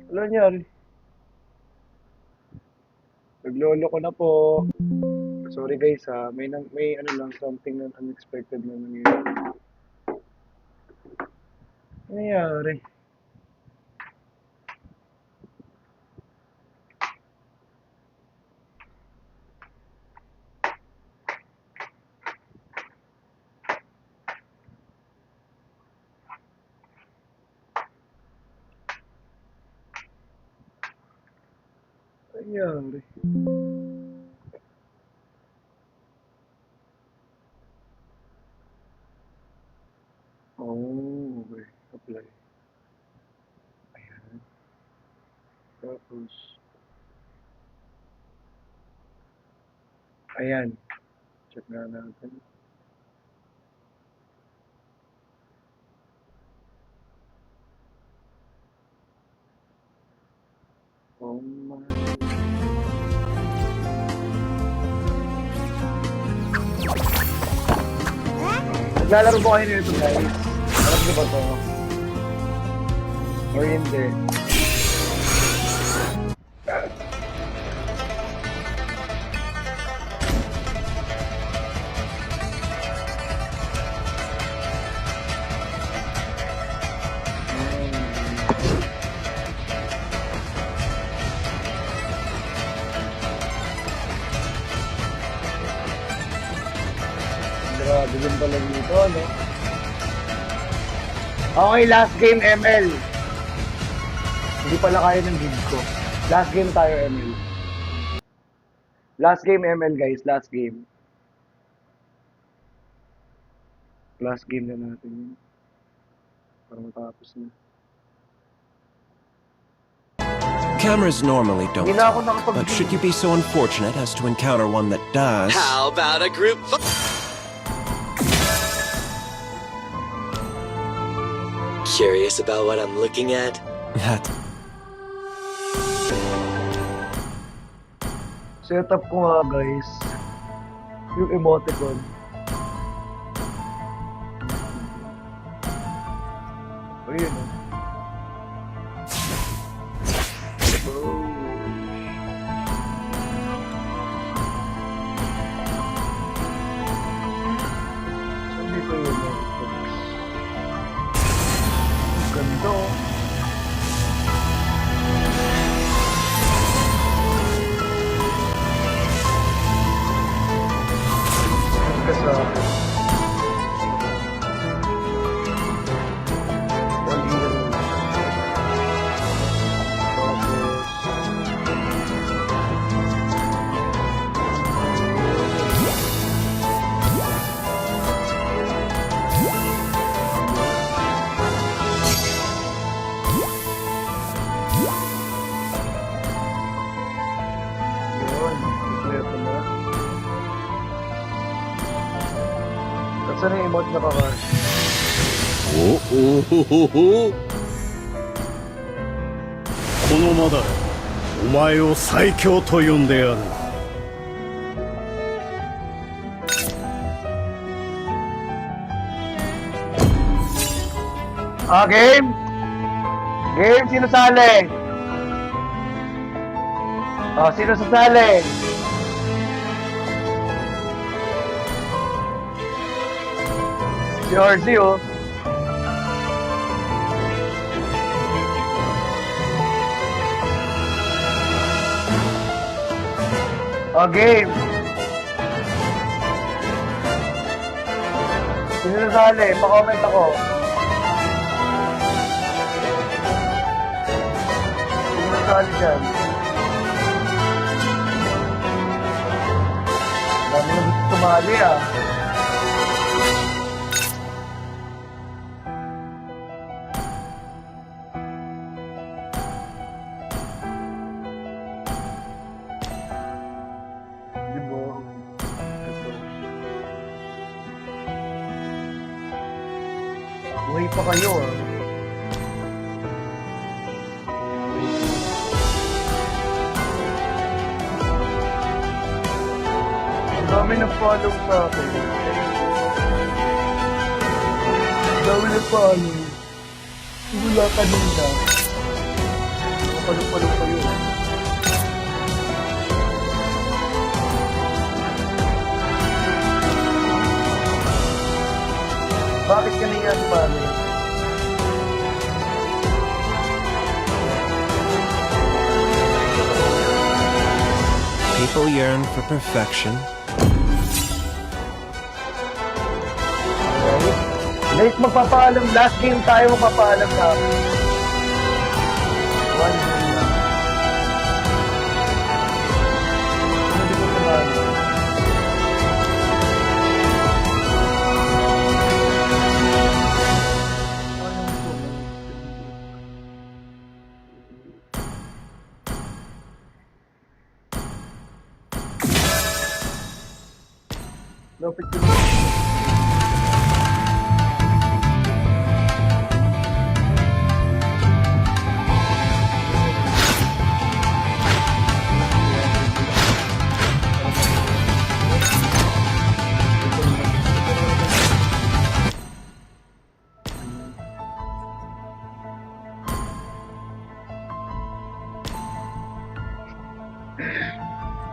Wala nangyari. Naglolo ko na po. Sorry guys ha, may ano lang, something na unexpected na nangyari. Ano nangyari? Ano nangyari? Oh, okay. Apply. Ayan. Tapos, ayan. Check na natin. Oh my. Naglalaro ba kayo nito, guys? Alam niyo ba to? Or hindi? Grabe din pala dito, no? Okay, last game ML. Hindi pala kaya ng bid ko. Last game tayo ML. Last game ML guys, last game. Last game na natin yun. Para matapos na.
Cameras normally don't
Hindi na ako
talk, but should you be so unfortunate as to encounter one that does...
How about a group? Curious about what I'm looking at?
That...
Setup ko nga guys. Yung emoticon. Ayun oh. Saan dito yung emoticons? Ganda oh. Sa one year yun, kompleto na. Saan yung emote na kakash?
おおほほほこのまだお前を最強と呼んでやる
Ah, game? Game, sino sali? Oh, sino sasali? Si Orzi, oh. Oh, game. Sino nasali? Pa-comment ako. Sino nasali dyan? Dami na gusto sumali, ah. Buhay pa kayo ah. Ang dami nag-follow sa akin. Ang dami nag-follow. Wala kanina. Follow kayo. Bakit kanina si Pano?
People yearn for perfection.
Guys, magpapaalam. Last game tayo magpapaalam sa akin. One game lang. Hindi ko sumali. Lapit ko.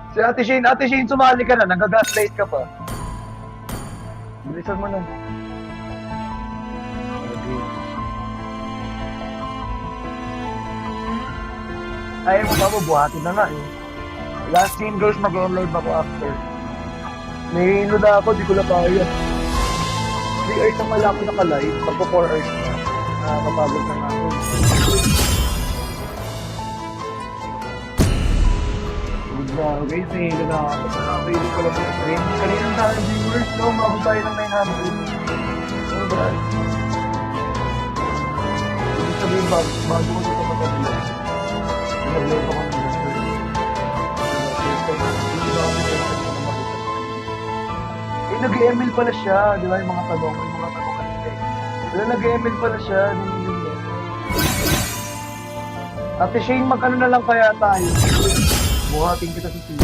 Si Ate Shane, sumali ka na, nag-gaslight ka pa. Bilisan mo na. Okay. Ayaw mo ba mo, buhatin na nga eh. Last game girls, mag-online ako after. May inuda ako, di ko na kaya. 3 hours na wala ako naka-live, pagpo 4 hours na. Nakakapagod na nga ako. Guys, nahilo na ako. Nakakailig ko lang po sa stream. Kaninang sa aking viewers, no? Mabot tayo ng 900. Oh, God. Ibig sabihin, bago ko ito mag-live. Nag-live ako ng first time. Hindi ba kami first time na makita? Eh, nag-email pala siya. Di ba yung mga tanong? Yung mga tanong kanina eh. Wala, nag-email pala siya. Ate Shane, mag-ano na lang kaya tayo? Buhatin kita sa TV.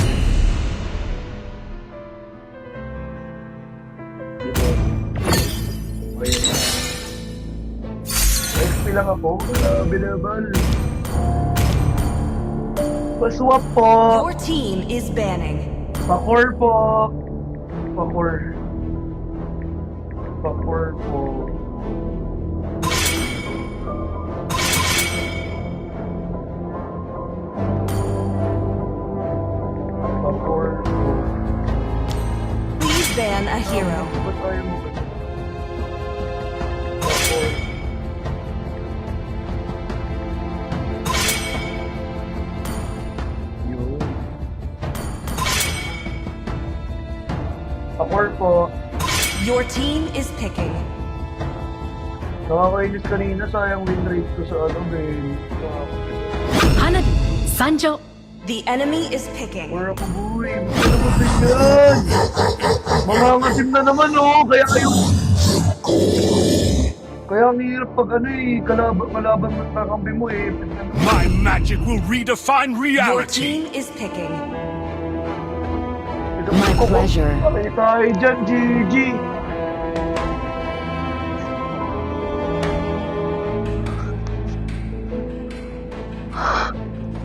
lang ako. Binabal. Paswap po.
Your team is banning.
Pakor po. Pakor. Pakor po. Pakor po.
Please ban a hero.
Ba't ayaw mo ba? Pakor. Yun. Pakor po.
Your team is picking.
Nakakainis kanina, sayang win rate ko sa ano, Ben.
Hanabi, Sanjo.
The enemy is picking.
Or ako, boy. Basta naman ganyan. Mangangasim na naman, oh. Kaya kayo... Kaya ang hirap pag ano eh, kalaban mo kakambi mo eh.
My magic will redefine
Your
reality.
team is picking.
My pleasure.
Pakay tayo dyan, GG.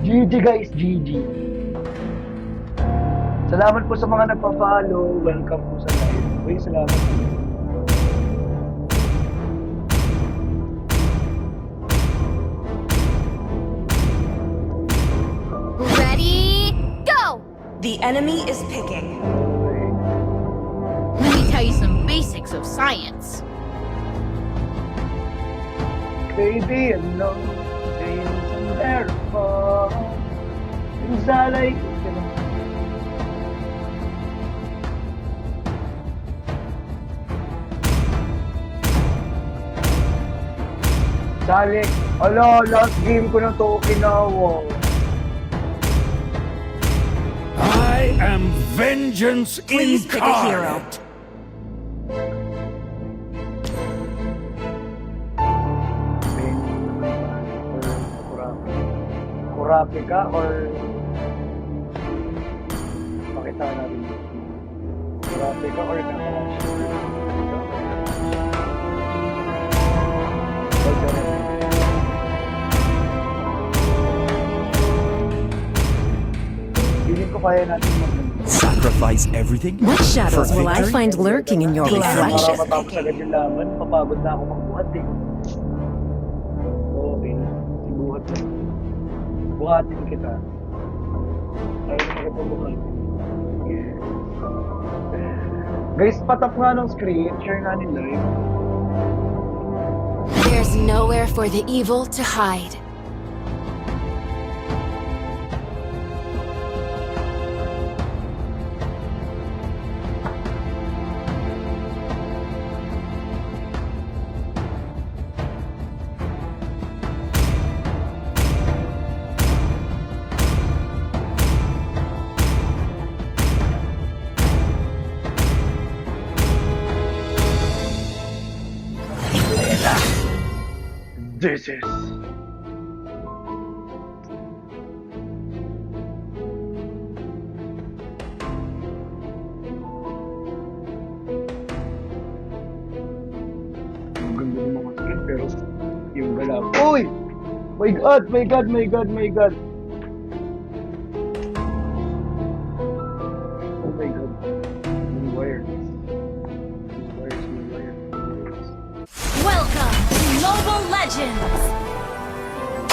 GG guys, GG. Salamat po sa mga nagpa-follow. Welcome po sa live. Okay, salamat.
Ready, go!
The enemy is picking.
Let me tell you some basics of science.
Baby, I know things are very far. Things I like. Salik. Ala, last game ko na to Okinawa.
I am vengeance
Please pick a hero.
incarnate.
Kurapika ka or pakita natin dito. Kurapika or Nakarashi? Hindi ko kaya natin
Sacrifice everything?
What shadows will I
victory?
find lurking in your
The enemy
reflection?
is
matapos agad
picking.
yung laban, papagod na ako magbuhat eh. Okay, sibuhat na. Buhatin kita. Ayaw na kita buhatin. Yes. Guys, patap nga ng screen, share nga ni live.
There's nowhere for the evil to hide.
This is... Ang ganda ng mga skin pero yung galaw. Uy! My God! My God! My God! My God! Oh my God. Yung wire. Yung wires, yung wire.
Welcome to Mobile Legends!
Oh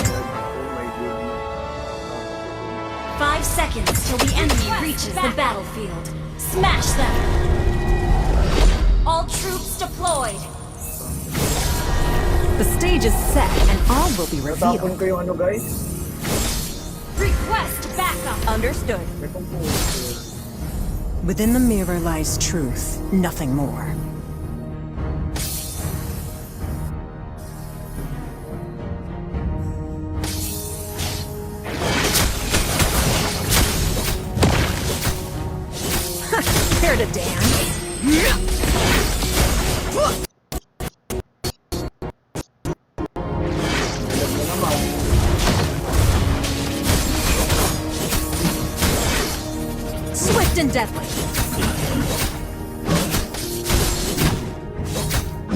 my goodness.
5 seconds till the enemy reaches the battlefield. Smash them! All troops deployed!
The stage is set and all will be
Natapon
revealed.
ko yung ano guys?
Request backup!
Understood.
Itong po.
Within the mirror lies truth, nothing more. Care to dance? Swift and deadly.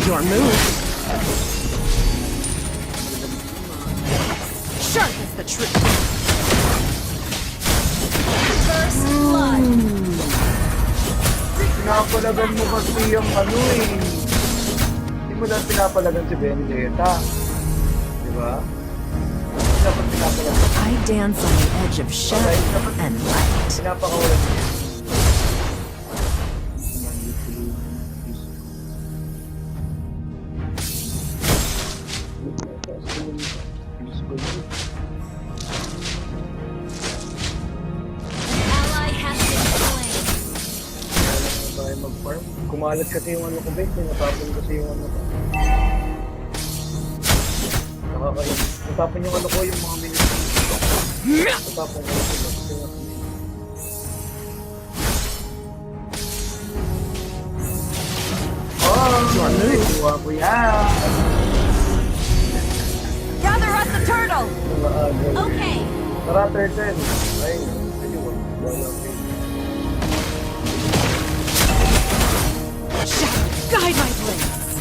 Your move. truth.
First blood.
Pinapalagan mo kasi yung ano eh. Hindi mo lang pinapalagan si Benedetta. Di ba? Dapat pinapalagan.
I dance on the edge of shadow and light.
Pinapakawalan mo.
Ally has been slain.
Tayo mag-farm. Kumalat kasi yung ano ko, Ben. Natapon kasi yung ano ko. Nakakain. Natapon yung ano ko, yung mga minutes. Natapon ko kasi kuha ko yan.
Gather up the turtle!
Okay.
Tara, turtle. Ay, ayun. Wala ko.
Shadow, guide my blades.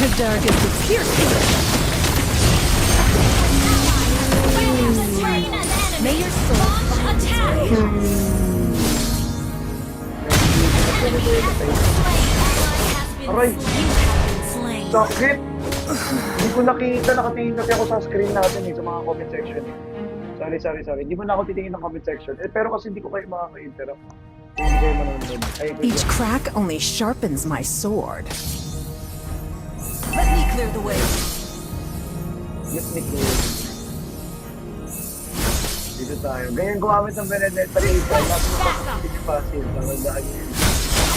The darkest is piercing.
Slain an enemy.
May your soul
Launch attack.
Aray,
Slain.
sakit! Hindi ko nakita, nakatingin kasi ako sa screen natin sa mga comment section Sorry. Hindi mo na ako titingin ng comment section. Pero kasi hindi ko kayo makaka-interrupt. Hindi kayo manonood. Ay,
Each crack only sharpens my sword.
Let me clear the way.
Yutnik ko yun. Dito tayo. Ganyan gumamit ng Benedetta rin. Nasa napasok yung passive. Tawagdaan yun.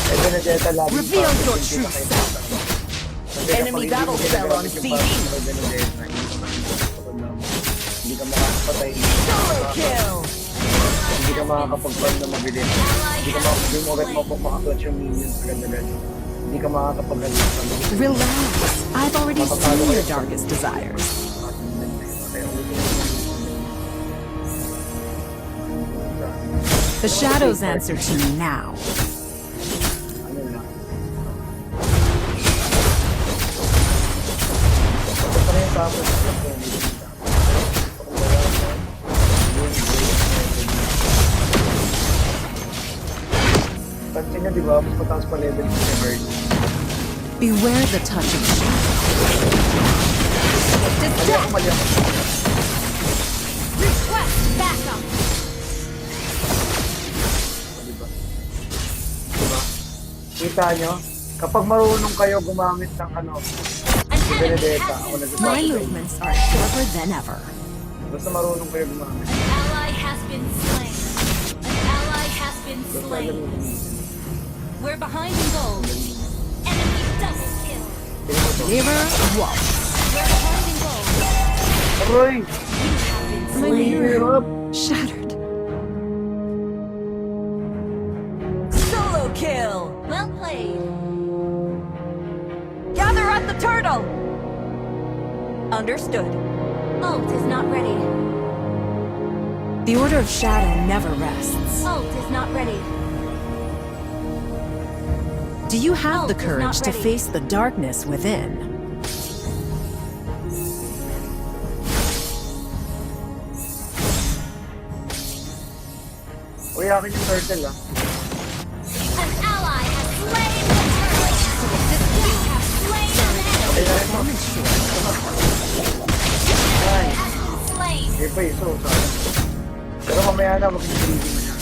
Eh, Benedetta lagi.
Reveal your
passive,
true
hindi na kayo
self.
Kasi
Enemy
kapag
battle
hindi
cell
ginagamit
on
yung
CD.
passive ng Benedetta, hindi ka makakapatay.
Solo kill!
Hindi ka makakapag-farm na mabilis. Hindi mo agad makakapag-clutch yung minions agad-agad. Hindi ka makakapag-galit sa mabilis.
Relax. I've already seen your darkest desires. The shadows answer to me now.
Ano na? Ito na yung tapos. Pansin nyo, di ba? Mas mataas pa level ng Everett.
Beware the touch of shadow.
Mali ako.
Request backup.
Diba? Kita nyo? Kapag marunong kayo gumamit ng ano,
An enemy
Benedetta,
has
ako
been
nagsasabi.
My
slain.
movements are sharper than ever.
Basta marunong kayo gumamit.
An ally has been slain. An ally has been
Basta alam
slain.
mo kung
We're behind in gold. Enemy double kill.
Never walk.
We're behind in gold.
Aroy!
Been
My
slain.
mirror shattered.
Solo kill!
Well played.
Gather up the turtle! Understood.
Ult is not ready.
The Order of Shadow never rests.
Ult is not ready.
Do you have the
Ult is
courage
not
to
ready.
face the darkness within?
Uy, akin yung turtle ah.
An ally has slain the turtle. You have slain an enemy.
Ay, na ito. Ay,
Has been slain.
hindi pa iso. Sayang. Pero mamaya na, mag-greedy mo yan.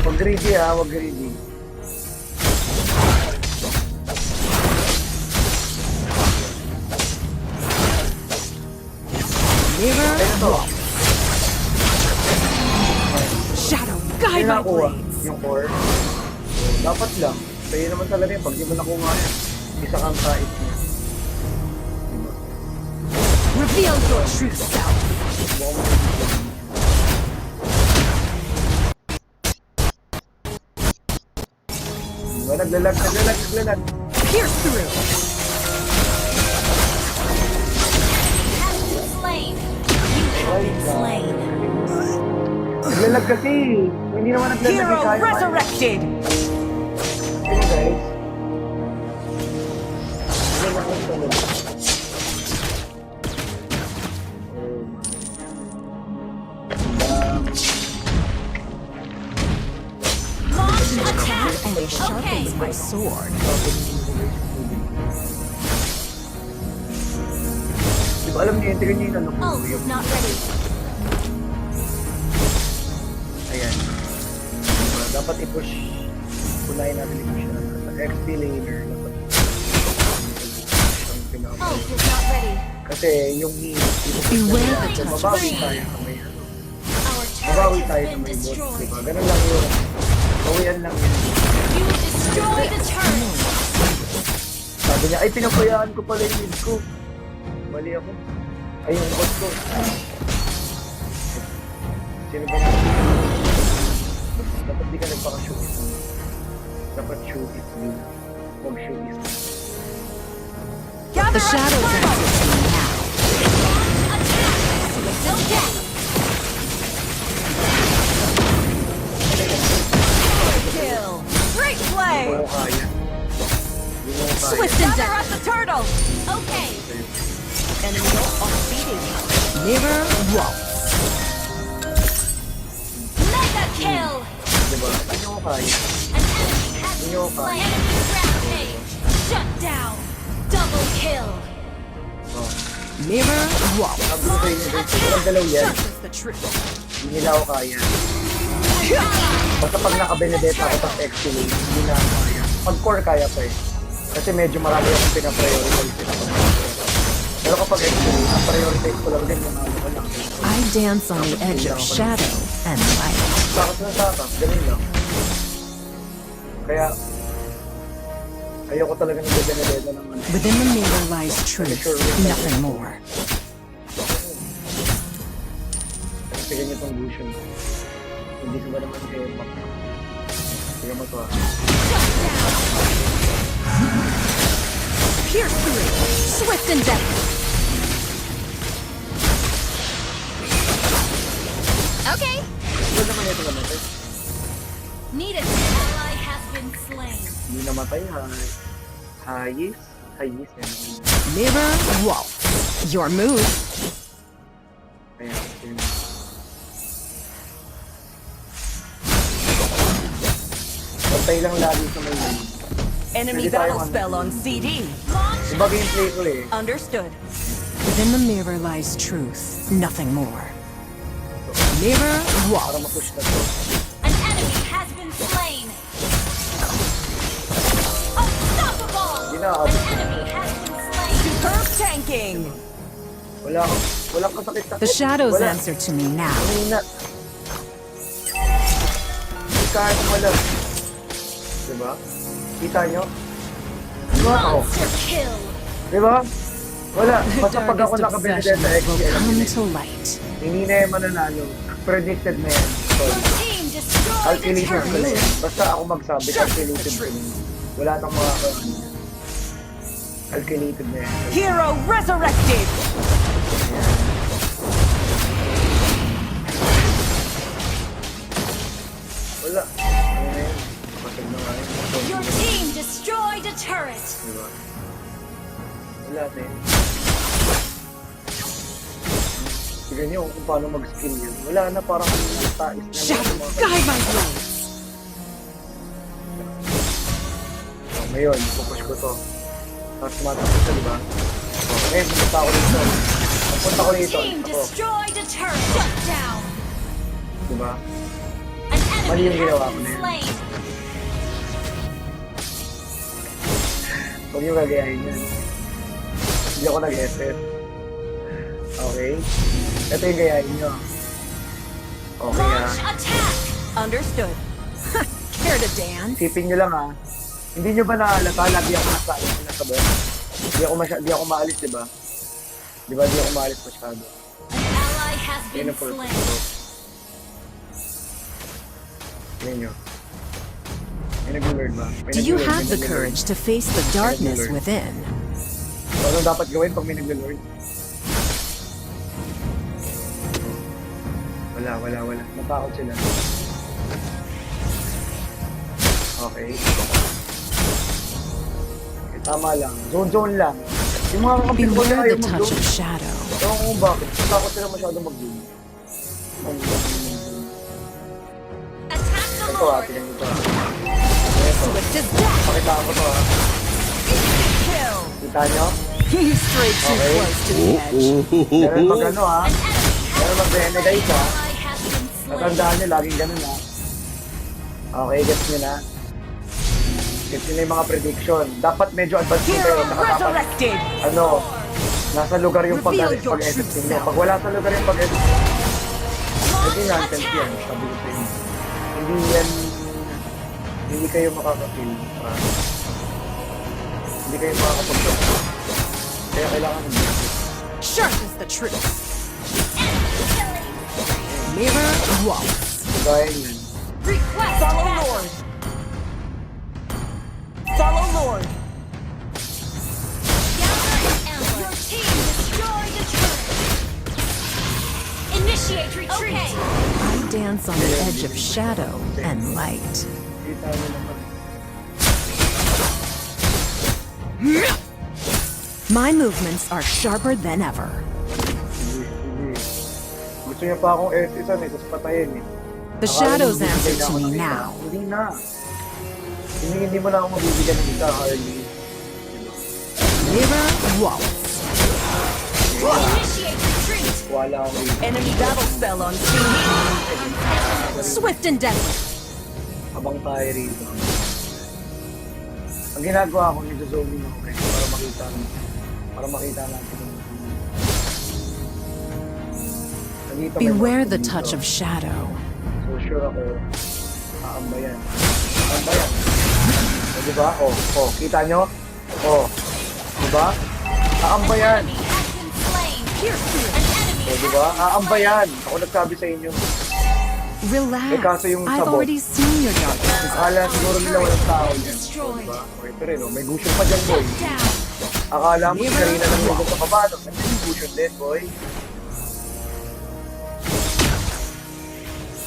Wag greedy ah, wag greedy.
Never
Ay, ito.
shadow,
Ay,
guide my
nakuha.
blades.
Yung core. So, dapat lang. Sa'yo naman talaga yun. Pag di mo nakuha yan, isa kang kahit niya. Diba?
Reveal your true self.
Diba? Naglalag.
Pierce through.
Has been slain. You have been slain.
Naglalag kasi. Hindi naman naglalag.
Hero
Kaya-
resurrected!
Hey guys. Ano ba ang tulog?
Launch attack.
And he sharpens
Okay.
my sword.
Di ba alam niyo, tignan niyo yung ano ko.
Ult is not ready.
Ayan. Diba, dapat i-push. Punayin natin i-push na. Sa XP laner, dapat ang pinaka-
Ult is not ready.
Kasi yung heal,
Beware the
so,
touch.
mabawi tayo sa may ano.
Our
Mabawi
turret
tayo
has
sa
been
may bot.
destroyed.
Diba? Ganun lang yun. Bawian lang yun.
You destroyed a turret.
Sabi niya, ay pinapayaan ko pala yung mid ko. Mali ako. Ay yung bot ko. Sino ba na? Dapat di ka nagpaka-shoot it. Dapat shoot it. Huwag shoot it.
The shadows answer to me now.
Okay.
Kill! Great play!
Hindi mo kaya. Hindi mo kaya.
Swift and
Gather
death.
up the turtle!
Okay.
Enemy ult on feeding.
Mirror waltz.
Mega kill.
Diba? Hindi mo kaya.
An enemy has
Hindi
been
mo
slain.
kaya.
Enemy rampage. Shut down. Double kill.
Oh.
Mirror waltz.
Sabi ko sa inyo, guys, walang dalaw yan.
Surface the truth.
Hindi nila ako kaya. Basta pag naka-Benedetta ako sa XP lane, hindi na ako kaya. Pag core kaya pa eh. Kasi medyo marami akong pinaprioritize. Pero kapag XP lane, ang prioritize ko lang din yung ano ko lang.
I dance on the edge of shadow and light.
Takot na takot, ganun lang. Kaya, ayoko talaga ng Benedetta ng ano.
Within the mirror lies truth, nothing more.
Kasi ganyan itong Lucian. Hindi ko ba naman kayo maka. Sige mo to ah.
Pierce through. Swift and death. Okay.
Hindi naman ito namatay.
Need an ally has been slain.
Hindi namatay ha. Hayis. Hayis yan.
Mirror waltz. Your move.
Ayan. Yun. Patay lang lagi sa may lane.
Enemy
Hindi tayo
battle spell on CD.
Launch
Iba gameplay ko eh.
Understood.
Within the mirror lies truth, nothing more. Mirror
Para
waltz.
mapush na to.
an enemy has been slain. Unstoppable.
Hindi na
An
abot.
enemy has been slain.
Superb tanking!
Walang kasakit-sakit.
The shadows
Wala.
answer to me now.
Kanina. Kahit wala. Diba? Kita nyo? Diba ako?
Monster kill.
Diba? Wala.
The
Basta pag ako
darkest
naka-Benedetta
obsessions
XP,
will
alam
come
nyo
to light.
hindi na yung mananalo. Predicted na yan. So,
Your team destroyed a
calculated ko na
turret.
yan. Basta ako magsabi, calculated ko na yan. Wala nang mga calculated na yan.
Hero resurrected!
Wala. Ano na yun? Kapatid na nga yun.
Your team destroyed a turret.
Diba? Wala na yun. Tignan nyo kung paano mag-skill yun. Wala na, parang tais na.
Shadow, guide my blade.
So, ngayon, pupush ko to. Tapos tumatapos siya, diba? So, ngayon, pupunta ako dito. Pagpunta ko dito,
Team
ako.
destroyed a turret. Shut down.
Diba?
An
Mali
enemy
yung ginawa
has
ko
been
na yun.
slain.
Huwag nyo gagayahin yan. Hindi ako nag-SS. Okay? Ito yung gayahin nyo. Okay
Launch attack.
Understood.
Care to dance?
Isipin nyo lang ha. Hindi nyo ba nahalata? Lagi ako nasa bot. Di ako maalis, diba? Diba di ako maalis masyado?
An ally has
Yan
been
ang purpose
slain.
ko. Yan nyo. May nag-learn ba? May
Do you
nag-learn,
have
may
the
nag-learn.
courage to face the darkness within?
So, anong dapat gawin pag may nag-learn? Wala. Wala. Natakot sila. Okay. Okay, tama lang. Zone lang. Yung mga kakampi ko na
Beware
ayaw
the touch
mag-zone.
of shadow.
Ewan ko kung bakit. Natakot sila masyado mag-zone.
Attack the
Ito
Lord.
tingnan nito
Swift as death.
Pakita ko to
Kill.
Kita nyo?
He's straight too
Okay.
close to the edge.
Meron mag ano
An enemy
Meron mag-renegade ha.
ally has been slain.
Natandaan nyo, laging ganun ha. Okay, gets nyo na. Gets nyo na yung mga prediction. Dapat medyo advance nyo kayo.
Hero
Nakatapat.
resurrected.
Ano, nasa lugar yung
Reveal your
pag-edit
true
ninyo.
self.
Pag wala sa lugar yung pag-edit,
Launch
hindi nonsense yan.
attack.
Sabi ko sa inyo. Hindi kayo makaka-kill. Hindi kayo makakapag-block. Kaya kailangan ng block.
Sharp is the truth.
Killing.
Mirror waltz.
Gaya yun.
Request
Follow
backup.
Lord. Follow Lord.
Gather in ambush. Your team destroyed the turret. Initiate retreat. Okay.
I dance on the edge of shadow and light.
Kita nyo naman.
My movements are sharper than ever.
Hindi. Gusto niya pa akong SS-an tapos patayin eh.
The
Akala
shadows
niyo
answer
bibigyan
to
ako
me
ng isa.
now.
Hindi na. Hindi mo na ako mabibigyan ng isa, Harley.
Mirror waltz.
Initiate retreat.
Wala akong reason.
Enemy battle spell on scene.
Swift and deadly.
Habang tayo rito. Ang ginagawa ko, nito-zoning ako kayo para makita natin yung nandito may
Beware
mga
the
dito.
touch of shadow.
So sure ako, aambayan. Aambayan. O, diba? Kita nyo? Diba? Aambayan.
Enemy has been slain. Pierce you. An enemy
O, diba? Aambayan. Ako nagsabi sa inyo.
Relax.
Eh, kaso yung
I've
sabot.
already seen your darkness.
Akala siguro nila walang tao dyan.
destroyed.
Diba? Okay, pero no, may gusto pa dyan, boy.
Down.
Akala mo, kanina lang yung sa kabado. Kasi yung gusto din, boy.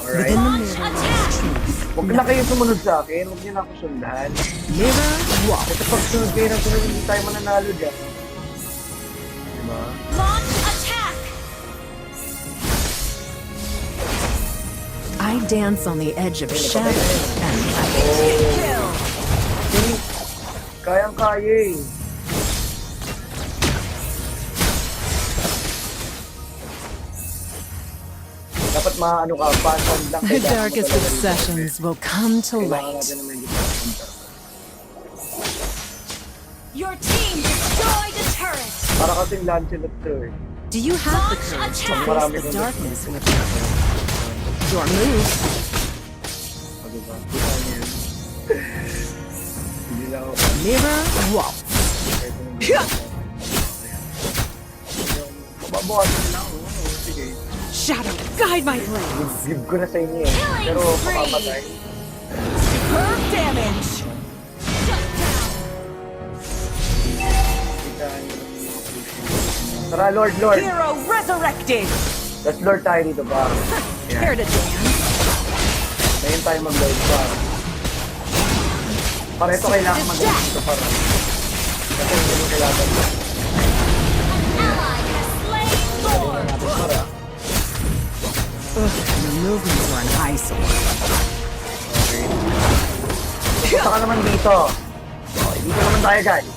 Alright.
Within the
Launch
mirror
attack.
lies truth.
Huwag na kayo sumunod sa akin. Huwag niyo na ako sundan.
Mirror waltz.
Kasi pag sunod kayo ng sunod, hindi tayo mananalo dyan. Diba?
Launch attack.
I dance on the edge of shadow and light.
Kill.
Kayang-kaya eh. Dapat maano ka, pasang lang.
The darkest obsessions will come to
Kailangan
light.
natin na medyo pasang.
Your team destroyed a turret.
Para kasing Lancelot to eh.
Do you have the
Launch
courage to
attack.
face the darkness with me? Your move.
O, diba? Kita niyo yun. Hindi lang ako.
Mirror waltz.
Mababawasan nila ako. Sige.
Shadow, guide my blade.
Give ko na sa inyo eh. Pero mapapatay.
Superb damage.
Shut down.
Kita niyo yung mga pollution. Tara, Lord.
Hero resurrected.
Let's Lord tayo dito ba?
Care to dance?
Ngayon tayo mag-Lord pa. Para ito kailangan mag-Lord dito para. Kasi hindi mo kailangan.
Ally has slain Lord.
Natin para.
Your movements were an eyesore.
Punta ka naman dito. Okay, dito naman tayo guys.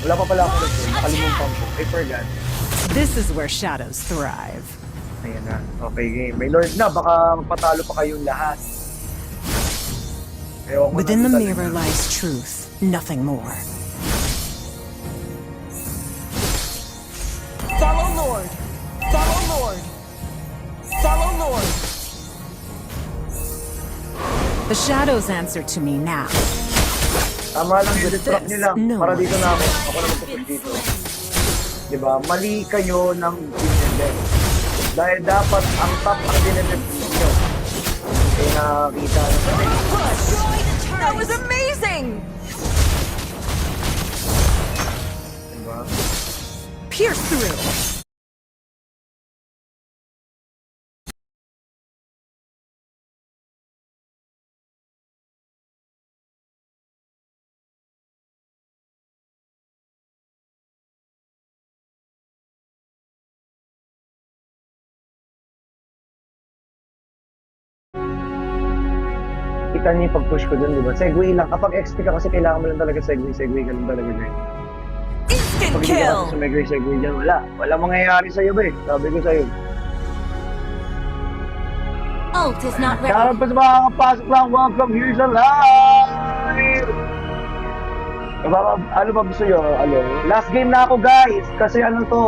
Wala pa pala ako nito. Nakalimutan ko. I forgot.
This is where shadows thrive.
Ayan na. Okay, game. May Lord na. Baka magpatalo pa kayong lahat. Ewan ko
Within
na
the
talaga.
mirror lies truth, nothing more.
Follow Lord. Follow Lord. Follow Lord.
The shadows answer to me now.
Tama lang, distract nyo lang.
No.
Para dito na ako. Ako na magpupush dito. Diba? Mali kayo ng dinedep. Dahil dapat ang top ang dinedep nyo. Eh, nakakita na sa
Push! That was amazing!
diba?
Pierce through.
Kita niyo yung pag-push ko dun, di ba? Segway lang. Kapag XP ka kasi kailangan mo lang talaga segway ka lang talaga dyan.
Instant
Pag hindi ka
kill!
kasi segway dyan, wala. Wala mangyayari sa'yo ba eh. Sabi ko sa'yo.
Ult is not ready.
Shoutout pa sa mga kapasok lang. Welcome here sa live! Ano ba gusto nyo? Ano? Last game na ako guys. Kasi ano to.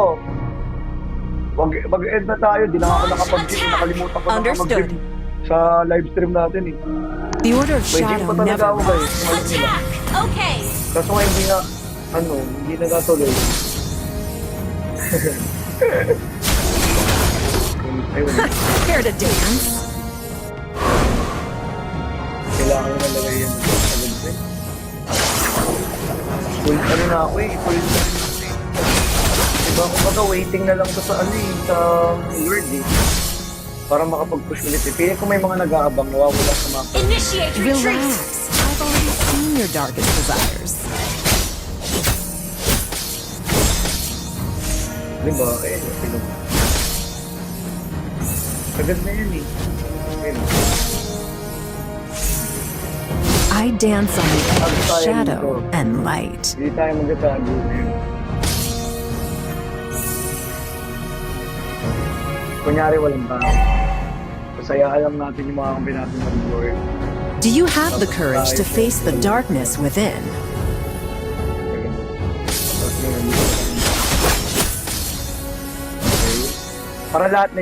Mag-end na tayo. Di na ako nakapag-game. Nakalimutan ko na
Understood.
mag-game sa live stream natin eh.
The Order of
May gym
Shadow
pa talaga
never
ako guys.
Attack! Okay.
Kaso nga hindi nga, hindi nagatuloy. Ayun,
Care to dance?
kailangan mo nalagay yan sa lente. Full ano na ako eh, full diba kumbaga waiting na lang to sa ano eh, sa Lord eh. Para makapag-push ulit eh. Pili ko may mga nag-aabang, nawawala sa mapa.
Initiate retreat.
Relax. I've already seen your darkest desires.
Diba? Eh, sino? Agad na yan eh. Ayun.
I dance on the edge of
Tayo
shadow
dito.
and light.
Hindi tayo magkatago ngayon. Kunyari walang tao. Kasayaan lang natin yung mga kampi natin mag-glory.
Do you have the courage to face the darkness within?
Para lahat na